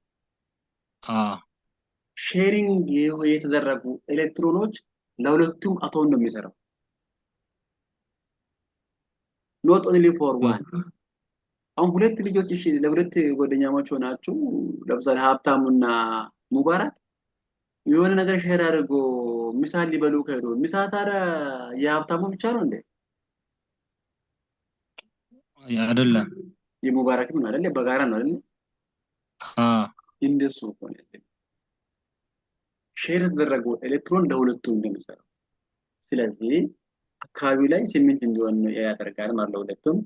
A: ሼሪንግ የተደረጉ ኤሌክትሮኖች ለሁለቱም አቶም ነው የሚሰራው። ኖት ኦንሊ ፎር ዋን። አሁን ሁለት ልጆች እሺ፣ ለሁለት ጓደኛሞች ሆናችሁ ለምሳሌ ሀብታሙና ሙባረክ የሆነ ነገር ሼር አድርጎ ምሳል ሊበሉ ከሄዱ ምሳ ታዲያ የሀብታሙ ብቻ ነው እንዴ?
E: አይደለም፣
A: የሙባረክም ነው አይደል? በጋራ ነው አይደል? እንደሱ ሆነ። ሼር የተደረጉ ኤሌክትሮን ለሁለቱም እንደሚሰራው። ስለዚህ አካባቢ ላይ 8 እንዲሆን ያደርጋል ማለት ነው ሁለቱም።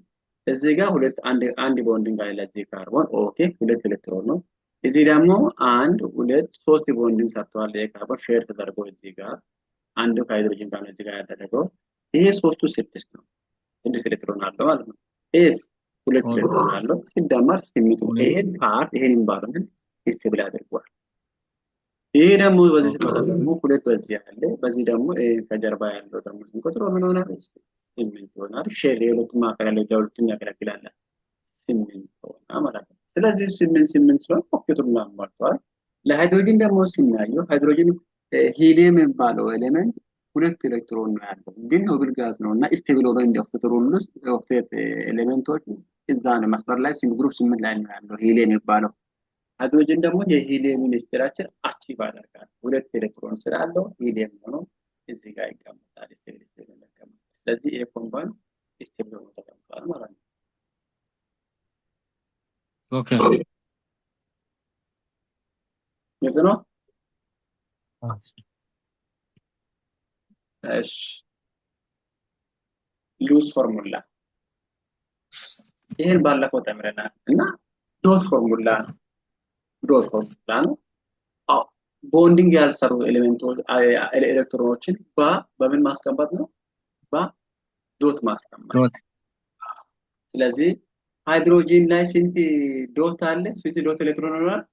A: እዚህ ጋር አንድ ቦንዲንግ አለ ለዚህ ካርቦን። ኦኬ 2 ኤሌክትሮን ነው። እዚህ ደግሞ 1 2 3 ቦንዲንግ ሰርተዋል። የካርቦን ሼር ተደርጎ እዚህ ጋር አንዱ ሃይድሮጅን ጋር እዚህ ጋር ያደረገው ይሄ 3ቱ 6 ነው። 6 ኤሌክትሮን አለው ማለት ነው። ኤስ 2 ኤሌክትሮን አለው ሲደመር 8 ነው። ይሄን ፓርት ይሄን ኢንቫይሮንመንት ስቴብል ያደርጋል። ይሄ ደግሞ በዚህ ሲመጣ ደግሞ 2 በዚህ አለ። በዚህ ደግሞ ከጀርባ ያለው ደግሞ ስንቆጥረው ምን ሆናል? 8 ይሆናል። ሼር የሁለቱም ማዕከል ያለው ለሁለቱም ያገለግላል። 8 ሆና ማለት ነው። ስለዚህ 8 ሲሆን ኦክሲጅን ማሟልቷል። ለሃይድሮጅን ደግሞ ሲናየው ሃይድሮጅን ሂሊየም የሚባለው ኤሌመንት 2 ኤሌክትሮን ነው ያለው፣ ግን ኖብል ጋዝ ነው እና ስቴብል ሆኖ እንደ ኦክሲጅን ውስጥ ኦክሲጅን ኤሌመንቶች እዛ ነው መስመር ላይ ግሩፕ 8 ላይ ነው ያለው ሂሊየም የሚባለው። ሃይድሮጅን ደግሞ የሂሊየምን ስትራክቸር አቺቭ ያደርጋል። ሁለት ኤሌክትሮን ስላለው ሂሊየም ሆኖ እዚህ ጋር ይቀመጣል። ስቴብል ይቀመጣል። ስለዚህ ይሄ ኮምፓውንድ ስቴብል ሆኖ ተቀምጧል ማለት ነው።
E: ኦኬ
A: ግልጽ ነው? እሺ ሉዝ ፎርሙላ ይሄን ባለፈው ተምረናል እና ዶት ፎርሙላ ነው። ቦንዲንግ ያልሰሩ ኤሌመንቶች ኤሌክትሮኖችን በምን ማስቀመጥ ነው? በዶት ማስቀመጥ።
E: ዶት
A: ስለዚህ ሃይድሮጂን ላይ ስንት ዶት አለ? ስንት ዶት ኤሌክትሮን ይኖራል?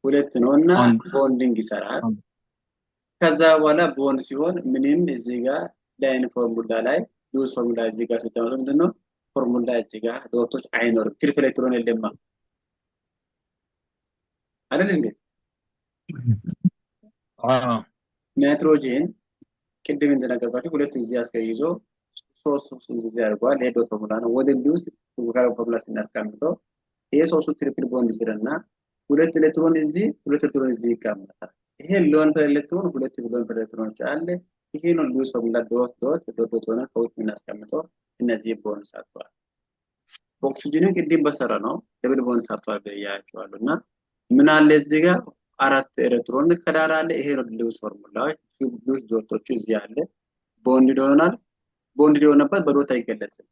A: ሁለት ነው እና ቦንዲንግ ይሰራል። ከዛ በኋላ ቦንድ ሲሆን ምንም እዚህ ጋር ላይን ፎርሙላ ላይ ሉዝ ፎርሙላ እዚህ ጋር ስታመጡ ምንድነው ፎርሙላ እዚህ ጋር ዶቶች አይኖርም። ትሪፕል ኤሌክትሮን የለማ አይደል እንዴ? ናይትሮጂን ቅድም እንደነገርኳችሁ ሁለት እዚህ አስከይዞ ሶስት እዚህ ያደርገዋል። ይሄ ዶት ፎርሙላ ነው። ወደ ሉዝ ፎርሙላ ስናስቀምጠው ይሄ ሶስቱ ትሪፕል ቦንድ ስርና ሁለት ኤሌክትሮን እዚህ ይቀመጣል። ይሄ ሎን ፐር ኤሌክትሮን ሁለት ሎን ፐር ኤሌክትሮኖች አለ። ይሄ ነው ሉዝ ፎርሙላ ዶት ሆነ ከውስጥ የምናስቀምጠው እነዚህ ቦንድ ሰርቷል። ኦክሲጅንን ቅድም በሰራ ነው ደብል ቦንድ ሰርቷል ብያቸዋለሁ እና ምን አለ እዚህ ጋር አራት ኤሌክትሮን ከዳር አለ። ይሄ ነው ሉዝ ፎርሙላዎች ሉዝ ዶቶቹ እዚህ አለ። ቦንድ ይሆናል። ቦንድ ሊሆንበት በዶት አይገለጽም።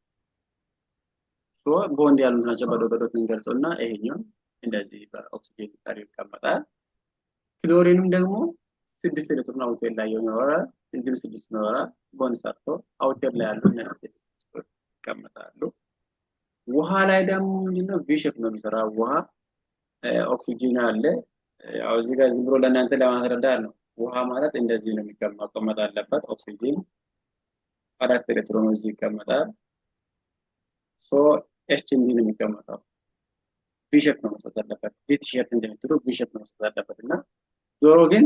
A: ቦንድ ያሉት ናቸው በዶት እንገልጸው እና ይሄኛው እንደዚህ በኦክሲጅን ጋር ይቀመጣል። ክሎሪንም ደግሞ 6 ኤሌክትሮን አውቴር ላይ ይኖራል። እዚህም 6 ይኖራል። ቦንድ ሰርቶ አውቴር ላይ ያሉ እነዚህ ይቀመጣሉ። ውሃ ላይ ደግሞ ምንድነው ቪሼፕ ነው የሚሰራው። ውሃ ኦክሲጅን አለ። ያው እዚህ ጋር ዝም ብሎ ለእናንተ ለማስረዳት ነው። ውሃ ማለት እንደዚህ ነው መቀመጥ አለበት። ኦክሲጅን አራት ኤሌክትሮኖች ይቀመጣል። ኤች እንዲህ ነው የሚቀመጠው። ቪሼፕ ነው መስጠት አለበት። ቪት እንደምትሉ ቪሼፕ ነው መስጠት አለበት እና ዞሮ ግን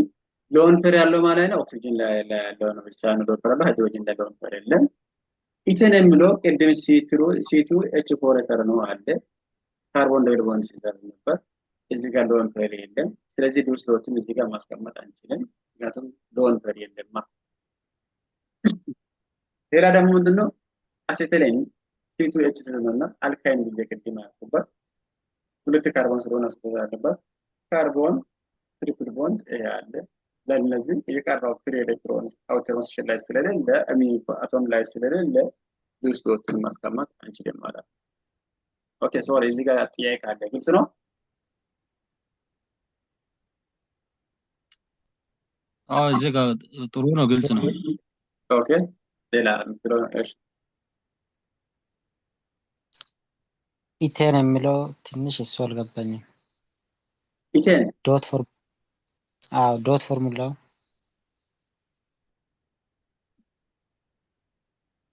A: ሎን ፔር ያለው ማለት ነው ኦክሲጅን ላይ ያለው ነው ብቻ ነው ሎን ፔር ያለው። ሃይድሮጅን ላይ ሎን ፔር የለም። ኢተን የሚለው ቅድም ሲቱ ኤች ፎር ሰር ነው አለ። ካርቦን ደብል ቦንድ ሲሰር ነበር። እዚህ ጋር ሎን ፔር የለም። ስለዚህ ሉዝ ዶትን እዚህ ጋር ማስቀመጥ አንችልም፣ ምክንያቱም ሎን ፔር የለማ። ሌላ ደግሞ ምንድነው አሴትሊን ሲቱ ኤች ስለሆነና አልካይን ጊዜ ቅድም ያልኩበት ሁለት ካርቦን ስለሆነ አስተሳሰብ አለበት። ካርቦን ትሪፕል ቦንድ ይሄ አለ። ለነዚህ የቀረው ፍሪ ኤሌክትሮን አውተር ፖዚሽን ላይ ስለሌለ አቶም ላይ ስለሌለ ሉዝ ዶትን ማስቀመጥ አንችልም ማለት ነው። ኦኬ ሶሪ እዚህ ጋር ጥያቄ አለ። ግልጽ ነው?
E: እዚህ ጋር ጥሩ ነው፣ ግልጽ ነው።
A: ኦኬ ሌላ ምትለው? እሺ
D: ኢቴን የሚለው ትንሽ እሱ አልገባኝም።
A: ኢቴን
D: ዶት ፎርሙላው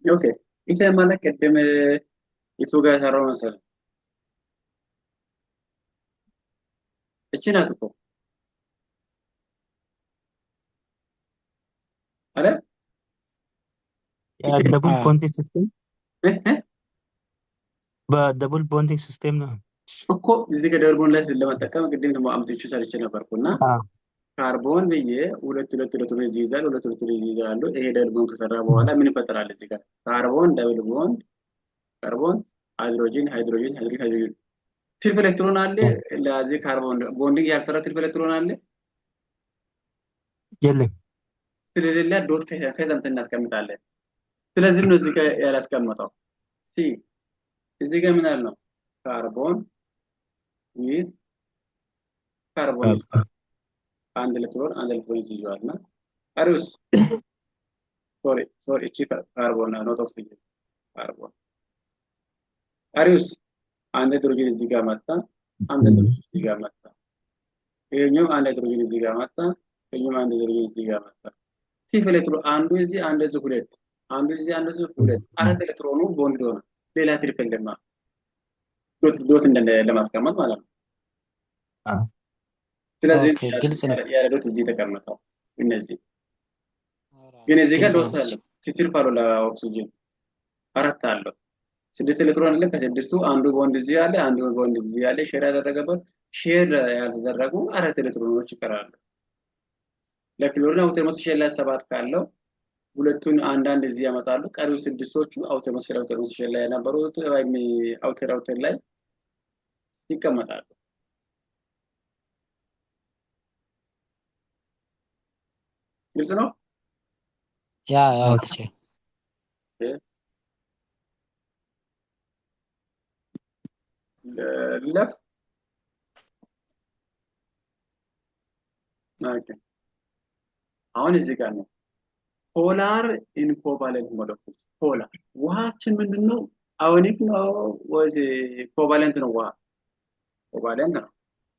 A: ኦኬ ኢቴን ማለት ቅድም የቱ ጋር የሰራው መሰለህ? እቺ ናት እኮ አይደል?
B: ደቡል ቦንዲንግ ሲስተም በደቡል ቦንዲንግ ሲስተም ነው
A: እኮ እዚህ ጋር ደብል ቦንድ ላይ ለመጠቀም ቅድም ደግሞ አምጥቼ ሰርቼ ነበርኩና ካርቦን ብዬ ሁለት ኤሌክትሮን ይይዛል። ሁለት ኤሌክትሮን ይይዛሉ። ይሄ ደብል ቦንድ ከሰራ በኋላ ምን ይፈጠራል? እዚህ ጋር ካርቦን ደብል ቦንድ ካርቦን ሃይድሮጂን ትሪፕል ኤሌክትሮን አለ። ለዚህ ካርቦን ቦንዲንግ ያልሰራ ትሪፕል ኤሌክትሮን አለ
B: የለም።
A: ስለሌለ ዶት ከዛም እናስቀምጣለን። ስለዚህ ነው እዚህ ጋር ያላስቀመጠው። እዚህ ጋር ምን አለ ነው ካርቦን ዊዝ ካርቦን አንድ ኤሌክትሮን ይዟልና አሪውስ ሶሪ እቺ ካርቦን ኖት ኦክሲጅን ካርቦን አሪውስ አንድ ሃይድሮጅን እዚህ ጋር መጣ። አንድ ሃይድሮጅን እዚህ ጋር መጣ። ይሄኛው አንድ ሃይድሮጅን እዚህ ጋር መጣ። ይሄኛው አንድ ሃይድሮጅን እዚህ ጋር መጣ። ትሪፕል ኤሌክትሮን አንዱ እዚህ አንዱ እዚህ ሁለት አንዱ እዚህ አንዱ እዚህ ሁለት አራት ኤሌክትሮኑ ቦንድ ሆነ። ሌላ ትሪፕል ለማ ዶት ለማስቀመጥ ማለት ነው። ስለዚህ ያለ ዶት እዚህ ተቀመጠው። እነዚህ ግን እዚህ ጋር ዶት አለ ትርፍ አለው ለኦክሲጅን አራት አለው። 6 ኤሌክትሮን አለ። ከስድስቱ አንዱ ቦንድ እዚህ አለ፣ አንዱ ቦንድ እዚህ አለ። ሼር ያደረገበት ሼር ያልተደረጉ 4 ኤሌክትሮኖች ይቀራሉ። ለክሎሪን አውተር ሞስት ሼር ላይ 7 ካለው ሁለቱን አንዳንድ እዚህ ያመጣሉ። ቀሪው 6ቶቹ አውተር ሞስት ሼር ላይ የነበሩት አውተር ላይ ይቀመጣሉ። ግልጽ ነው?
D: ያ ቲቸር
A: ለፍ ኦኬ። አሁን እዚህ ጋር ነው ፖላር ኢንኮቫለንት ሞለኩል። ፖላር ውሃችን ምንድነው? አዮኒክ ነው ወይስ ኮቫለንት ነው? ውሃ ኮቫለንት ነው።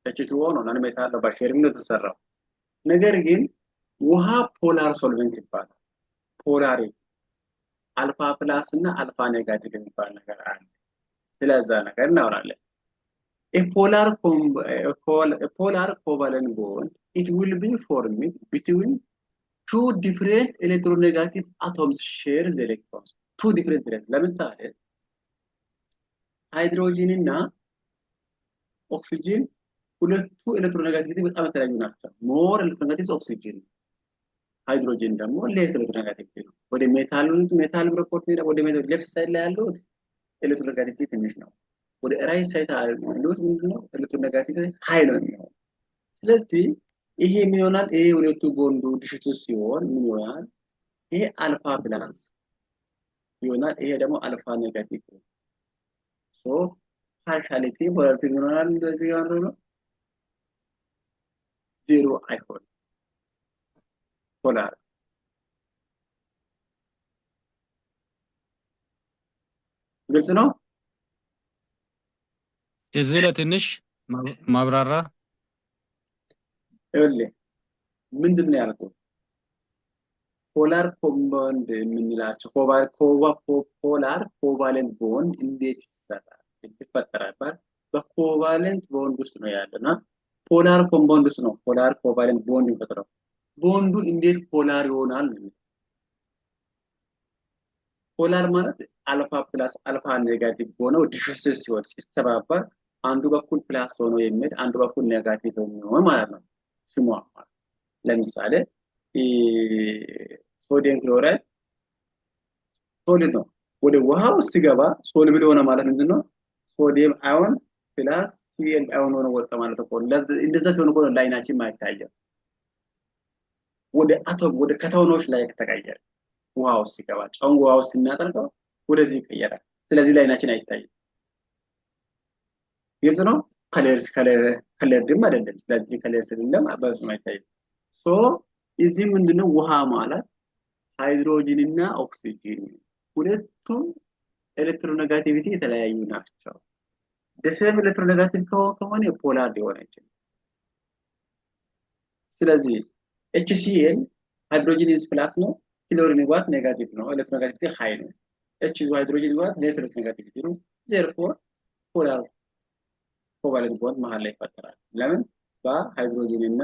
A: H2O ነው ናን ሜታል ነው፣ በሼሪንግ ነው የተሰራው። ነገር ግን ውሃ ፖላር ሶልቨንት ይባላል። ፖላሪ አልፋ ፕላስ እና አልፋ ኔጋቲቭ የሚባል ነገር አለ። ስለዛ ነገር እናወራለን። ፖላር ኮቫለንት ቦንድ it will be formed between two different electronegative atoms share the electrons. two different electrons. ለምሳሌ ሃይድሮጂን እና ኦክሲጂን ሁለቱ ኤሌክትሮኔጋቲቪቲ በጣም የተለያዩ ናቸው። ሞር ኤሌክትሮኔጋቲቭ ኦክሲጂን፣ ሃይድሮጂን ደግሞ ሌስ ኤሌክትሮኔጋቲቪቲ ነው። ወደ ሜታል ፕሮፐርቲ ወደ ሜታል ሌፍት ሳይድ ላይ ያለው ኤሌክትሮኔጋቲቪቲ ትንሽ ነው። ወደ ራይት ሳይድ ያሉት ምንድነው? ኤሌክትሮኔጋቲቪቲ ሃይ ነው የሚሆነው። ስለዚህ ይሄ ምን ይሆናል? ይሄ ሁለቱ ቦንዱ ድሽቱ ሲሆን ምን ይሆናል? ይሄ አልፋ ፕላስ ይሆናል። ይሄ ደግሞ አልፋ ኔጋቲቭ ነው። ሶ ፓርሻሊቲ ፖላሪቲ ምን ይሆናል? እንደዚህ ጋር ነው ዜሮ አይሆን ፖላር። ግልጽ ነው?
E: እዚህ ላይ ትንሽ ማብራራ
A: ይኸውልህ ምንድን ነው ያልኩት? ፖላር ኮምባውንድ የምንላቸው ፖላር ኮቫለንት ቦንድ እንዴት ይሰራል? ይፈጠራል። በኮቫለንት ቦንድ ውስጥ ነው ያለና ፖላር ኮምባውንድ ውስጥ ነው ፖላር ኮቫለንት ቦንድ የሚፈጥረው። ቦንዱ እንዴት ፖላር ይሆናል? ፖላር ማለት አልፋ ፕላስ አልፋ ኔጋቲቭ ሆነው ዲሽስ ሲሆን ሲስተባበር አንዱ በኩል ፕላስ ሆኖ የሚሄድ አንዱ በኩል ኔጋቲቭ ሆኖ ማለት ነው። ስሙ ለምሳሌ ሶዲየም ክሎራይድ ሶሊድ ነው። ወደ ውሃ ውስጥ ሲገባ ሶሊድ ሆነ ማለት ምንድነው? ሶዲየም አዮን ፕላስ ሲኤል አዮን ሆኖ ወጣ ማለት ነው። እንደዛ ሲሆን እኮ ላይናችን ማይታየው ወደ አቶም ወደ ካታዮኖች ላይ ተቀየረ። ውሃ ውስጥ ሲገባ ጨውን ውሃ ውስጥ ስናጠርቀው ወደዚህ ይቀየራል። ስለዚህ ላይናችን አይታይም። ግልጽ ነው? ከለር ድም አይደለም። ስለዚህ ከለር ስለለም በፍጹም አይታይም። ሶ እዚህ ምንድነው? ውሃ ማለት ሃይድሮጂን እና ኦክሲጂን ሁለቱም ኤሌክትሮኔጋቲቪቲ የተለያዩ ናቸው። ደሴም ኤሌክትሮኔጋቲቭ ከሆነ ፖላር ሊሆን አይችልም። ስለዚህ HCl ሃይድሮጂን ኢዝ ፕላስ ነው፣ ክሎሪን ዋት ኔጋቲቭ ነው፣ ኤሌክትሮኔጋቲቪቲ ሃይ ነው። H ሃይድሮጂን ዋት ሌስ ኤሌክትሮኔጋቲቪቲ ነው። ዜርፎር ፖላር ኮቫለንት ቦንድ መሀል ላይ ይፈጠራል። ለምን? በሃይድሮጂን እና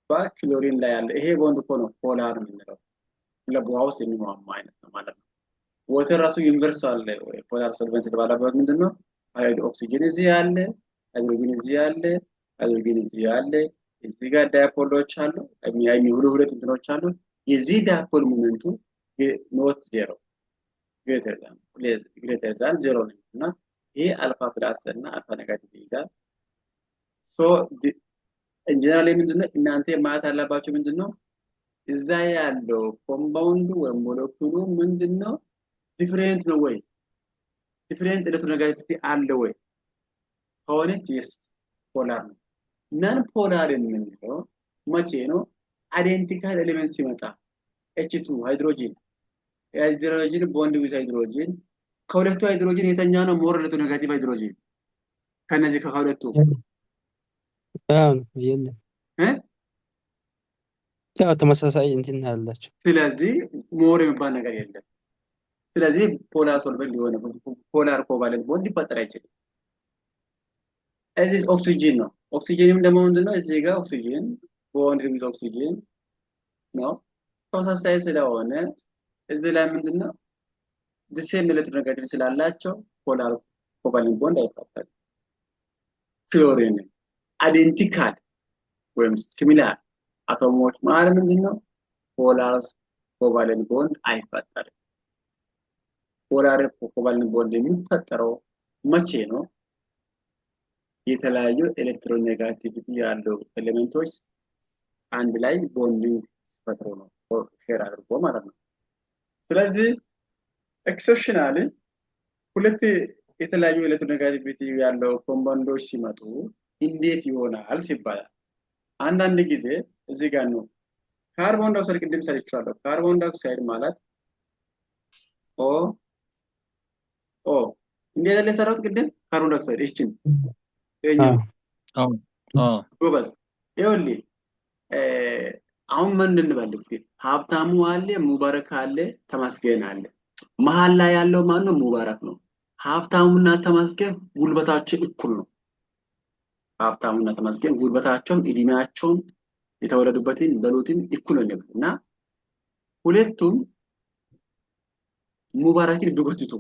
A: በክሎሪን ላይ ያለ ይሄ ቦንድ እኮ ነው ፖላር የምንለው። ለውሃ ውስጥ የሚሟማ አይነት ነው ማለት ነው። ወተር ራሱ ዩኒቨርሳል ፖላር ሶልቨንት የተባለበት ምንድነው? ኦክሲጅን እዚህ ያለ፣ ሃይድሮጂን እዚህ ያለ፣ ሃይድሮጂን እዚህ ያለ፣ እዚህ ጋር ዳይፖሎች አሉ፣ ሁለት እንትኖች አሉ። የዚህ ዳይፖል ሞመንቱ ኖት ዜሮ ግሬተር ዛን ዜሮ ነው እና ይሄ አልፋ ፕላስ እና አልፋ ኔጋቲቭ ይይዛል። ሶ ኢንጂነራሊ ምንድነው እናንተ ማለት አለባችሁ ምንድነው እዛ ያለው ኮምፓውንዱ ወይም ሞለኪውሉ ምንድነው ዲፈረንት ነው ወይ ዲፈረንት ኤሌክትሮኔጋቲቪቲ አለ ወይ ከሆነ yes ፖላር ነው። ነን ፖላር የምንለው መቼ ነው? አይደንቲካል ኤሌመንት ሲመጣ H2 ሃይድሮጂን ቦንድ ዊዝ ሃይድሮጂን ከሁለቱ ሃይድሮጂን የተኛ ነው ሞር ኤሌክትሮኔጋቲቭ ሃይድሮጂን ከነዚህ ከሁለቱ
C: ያው ተመሳሳይ እንትን አላቸው።
A: ስለዚህ ሞር የሚባል ነገር የለም። ስለዚህ ፖላር ሶልቨንት ሊሆን ፖላር ኮቫለንት ቦንድ ሊፈጠር አይችልም። እዚህ ኦክሲጂን ነው። ኦክሲጂንም ደግሞ ምንድነው? እዚህ ጋር ኦክሲጂን ቦንድ ዊዝ ኦክሲጂን ነው። ተመሳሳይ ስለሆነ እዚህ ላይ ምንድነው ዲሴም ኤሌክትሮኔጋቲቭ ስላላቸው ፖላር ኮቫለንት ቦንድ አይፈጠርም። ፍሎሪን አይዴንቲካል ወይም ሲሚላር አቶሞች ማለት ምንድነው ፖላር ኮቫለንት ቦንድ አይፈጠርም። ፖላር ኮቫለንት ቦንድ የሚፈጠረው መቼ ነው? የተለያዩ ኤሌክትሮኔጋቲቪቲ ያለው ኤሌመንቶች አንድ ላይ ቦንዲንግ ሲፈጥሩ ነው ሼር አድርጎ ማለት ነው። ስለዚህ ኤክሰፕሽናሊ ሁለት የተለያዩ ኤሌክትሮኔጋቲቪቲ ያለው ኮምፓውንዶች ሲመጡ እንዴት ይሆናል ሲባል አንዳንድ ጊዜ እዚህ ጋር ነው ካርቦን ዳይኦክሳይድ ቅድም ሰርቻለሁ። ካርቦን ዳይኦክሳይድ ማለት ኦ እንዴት ያለ ሰራውት ቅድም ካርቦን ዳይኦክሳይድ እቺን እኛው ጎበዝ ይኸውልህ አሁን ምን እንበል እስኪ ሀብታሙ አለ፣ ሙባረክ አለ፣ ተመስገን አለ። መሀል ላይ ያለው ማን ነው? ሙባረክ ነው። ሀብታሙና ተመስገን ጉልበታቸው እኩል ነው። ሀብታሙና ተመስገን ጉልበታቸውም እድሜያቸውም የተወለዱበትን በሉትን እኩል ነው እና ሁለቱም ሙባረክን ቢጎትቱ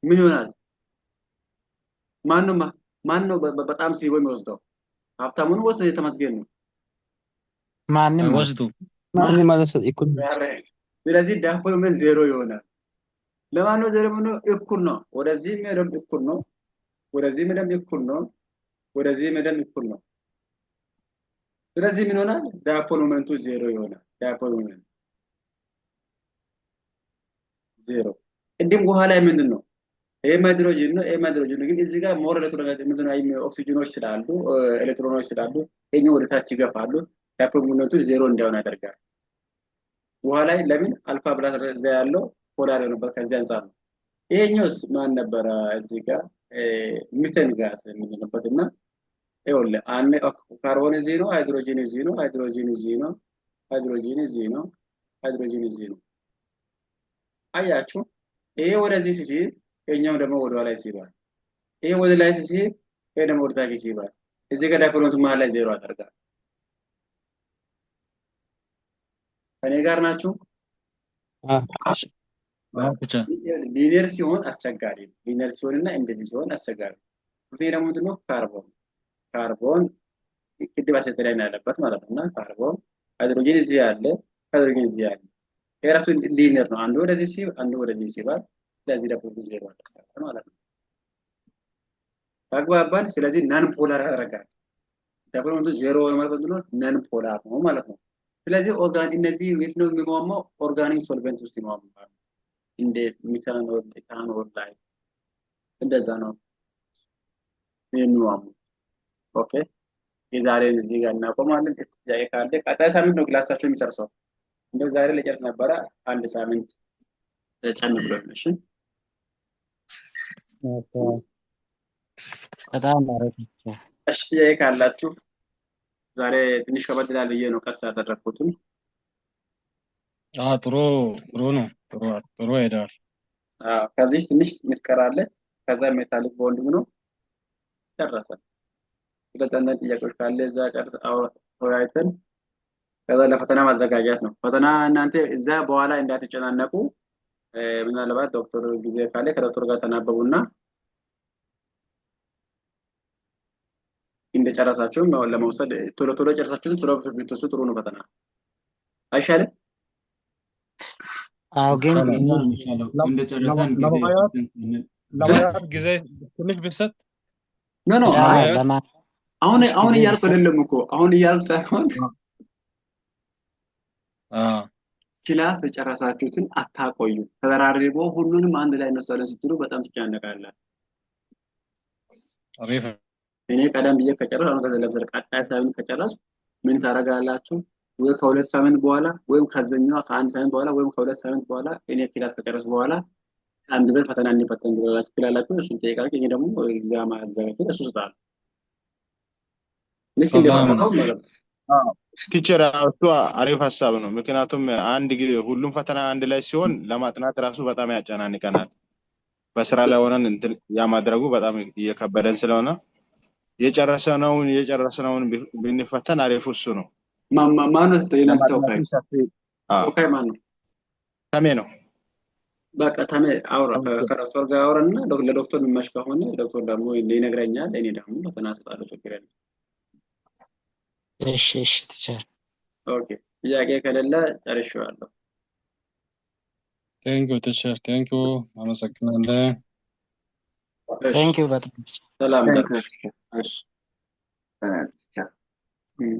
A: ምን ይሆናል? ማን ነው በጣም ሲቦ የሚወስደው? ሀብታሙን ወስዶ ተመስገን ነው?
D: ማንም
E: ወስዱ
B: ማንም ማለት እኩል
A: ስለዚህ ዳይፖሎሜን ዜሮ ይሆናል። ለማን ነው ዜሮ ነው? እኩል ነው። ወደዚህ መደም እኩል ነው። ወደዚህ መደም እኩል ነው። ወደዚህ መደም እኩል ነው። ስለዚህ ምን ይሆናል? ዳይፖሎሜንቱ ዜሮ ይሆናል። ዳይፖሎሜንት ዜሮ እንዲም በኋላ ምንድን ነው? ሃይድሮጅን ነው። ሃይድሮጅን ነው ግን እዚህ ጋር ሞር ኤሌክትሮኔጋቲቭ ምንድን ነው? ኦክሲጅኖች ስላሉ ኤሌክትሮኖች ስላሉ እኛው ወደ ታች ይገፋሉ። ዳይፖሎሜንቱ ዜሮ እንዲሆን ያደርጋል። በኋላ ለምን አልፋ ብላስ እዛ ያለው ፖላር የሆነበት ከዚህ አንፃር ነው። ይሄኛውስ ማን ነበረ? እዚህ ጋር ሚቴን ጋዝ የምንልበትና ይኸውልህ አንድ ካርቦን እዚህ ነው፣ ሃይድሮጅን እዚህ ነው፣ ሃይድሮጅን እዚህ ነው፣ ሃይድሮጅን እዚህ ነው፣ ሃይድሮጅን እዚህ ነው። አያችሁ? ይሄ ወደዚህ ሲሄድ ይሄኛው ደግሞ ወደ ኋላ ይሲባል። ይሄ ወደ ላይ ሲሄድ ይሄ ደግሞ ወደ ታች ይሲባል። እዚህ ጋር ዳይፖሎሜንቱ መሀል ላይ ዜሮ ያደርጋል። ከኔ ጋር ናችሁ? ሊኒየር ሲሆን አስቸጋሪ ነው። ሊኒየር ሲሆንና እንደዚህ ሲሆን አስቸጋሪ ነው። ይሄ ደግሞ ምንድነው? ካርቦን ቅድም አሴተላይ ያለበት ማለት ነው። እና ካርቦን ሃይድሮጅን እዚህ ያለ፣ ሃይድሮጅን እዚህ ያለ የራሱ ሊኒየር ነው። አንዱ ወደዚህ ሲባል አንዱ ወደዚህ ሲባል ስለዚህ ደግሞ ዜሮ ያደርጋል ማለት ነው። ተግባባን? ስለዚህ ናን ፖላር ያደርጋል። ዳይፖሎሜንቱ ዜሮ ማለት ነው ናን ፖላር ነው ማለት ነው። ስለዚህ እነዚህ የት ነው የሚሟሟው? ኦርጋኒክ ሶልቨንት ውስጥ ይሟሟል። እንደ ሚታኖል፣ ኢታኖል ላይ እንደዛ ነው የሚሟሟው። ኦኬ የዛሬን እዚህ ጋር እናቆማለን። ጥያቄ ካለ ቀጣይ ሳምንት ነው ክላሳችን የሚጨርሰው። እንደው ዛሬ ልጨርስ ነበረ አንድ ሳምንት ጨን ብሎኝ። እሺ
D: በጣም አሪፍ ነው።
A: እሺ ጥያቄ ካላችሁ ዛሬ ትንሽ ከበድ ይላል ብዬ ነው ቀስ ያደረኩትም።
E: ጥሩ ነው። ጥሩ ሄዳል።
A: ከዚህ ትንሽ የምትቀራለች ከዛ ሜታሊክ ቦንዲንግ ነው ጨረሰን። ስለዚህ አንዳንድ ጥያቄዎች ካለ እዛ ጨርስ ተወያይተን ከዛ ለፈተና ማዘጋጀት ነው። ፈተና እናንተ እዛ በኋላ እንዳትጨናነቁ። ምናልባት ዶክተር ጊዜ ካለ ከዶክተር ጋር ተናበቡና እንደጨረሳችሁ ለመውሰድ ቶሎ ጨርሳችሁን ቶሎ ብትወስዱ ጥሩ ነው። ፈተና አይሻልም?
D: አዎ ግን
H: እንደጨረሰን
E: ለማያት ጊዜ ትንሽ ብትሰጥ
A: ኖ አሁን እያልኩ አይደለም እኮ አሁን እያልኩ ሳይሆን ክላስ የጨረሳችሁትን አታቆዩ። ተደራርቦ ሁሉንም አንድ ላይ እንወስዳለን ስትሉ በጣም ትጨናነቃላችሁ።
E: አሪፍ
A: እኔ ቀደም ብዬ ከጨረስኩ አሁን ከዛ ለምሳሌ ቀጣይ ሳምንት ከጨረስኩ ምን ታደርጋላችሁ? ወይ ከሁለት ሳምንት በኋላ ወይም ከዛኛው ከአንድ ሳምንት በኋላ ወይም ከሁለት ሳምንት በኋላ እኔ ክላስ ከጨረስኩ በኋላ አንድ ብር ፈተና እንፈተን ትላላችሁ። እሱን ጠይቃችሁ እኔ ደግሞ ኤግዛም አዘጋጅቼ እሱ ስጣለሁ።
G: ቲቸር እሱ አሪፍ ሀሳብ ነው። ምክንያቱም አንድ ጊዜ ሁሉም ፈተና አንድ ላይ ሲሆን ለማጥናት ራሱ በጣም ያጨናንቀናል። በስራ ላይ ሆነን እንትን ያማድረጉ በጣም እየከበደን ስለሆነ የጨረሰነውን ብንፈተን አሪፍ እሱ ነው።
A: ማነው የእናንተ ተወካይ?
G: ለማጥናትም ሰፊ
A: ተወካይ ማን ነው?
G: ተሜ ነው።
A: በቃ ተሜ አውራ
G: ተመስገን።
A: ከዶክተር ጋር አውራና ለዶክተር የሚመች ከሆነ ዶክተር ደግሞ ይነግረኛል። እኔ ደግሞ ፈተና እሰጣለሁ። ችግር የለም።
D: እሺ እሺ ቲቸር
A: ኦኬ። ጥያቄ ከሌለ ጨርሼዋለሁ።
E: ቴንኪው ቲቸር ቴንኪው አመሰግናለሁ።
A: እሺ፣
D: ቴንክ ዩ በጣም
A: ሰላም
B: Thank
A: ደሩ።
B: you.
A: እሺ።
B: Yeah.
A: እም።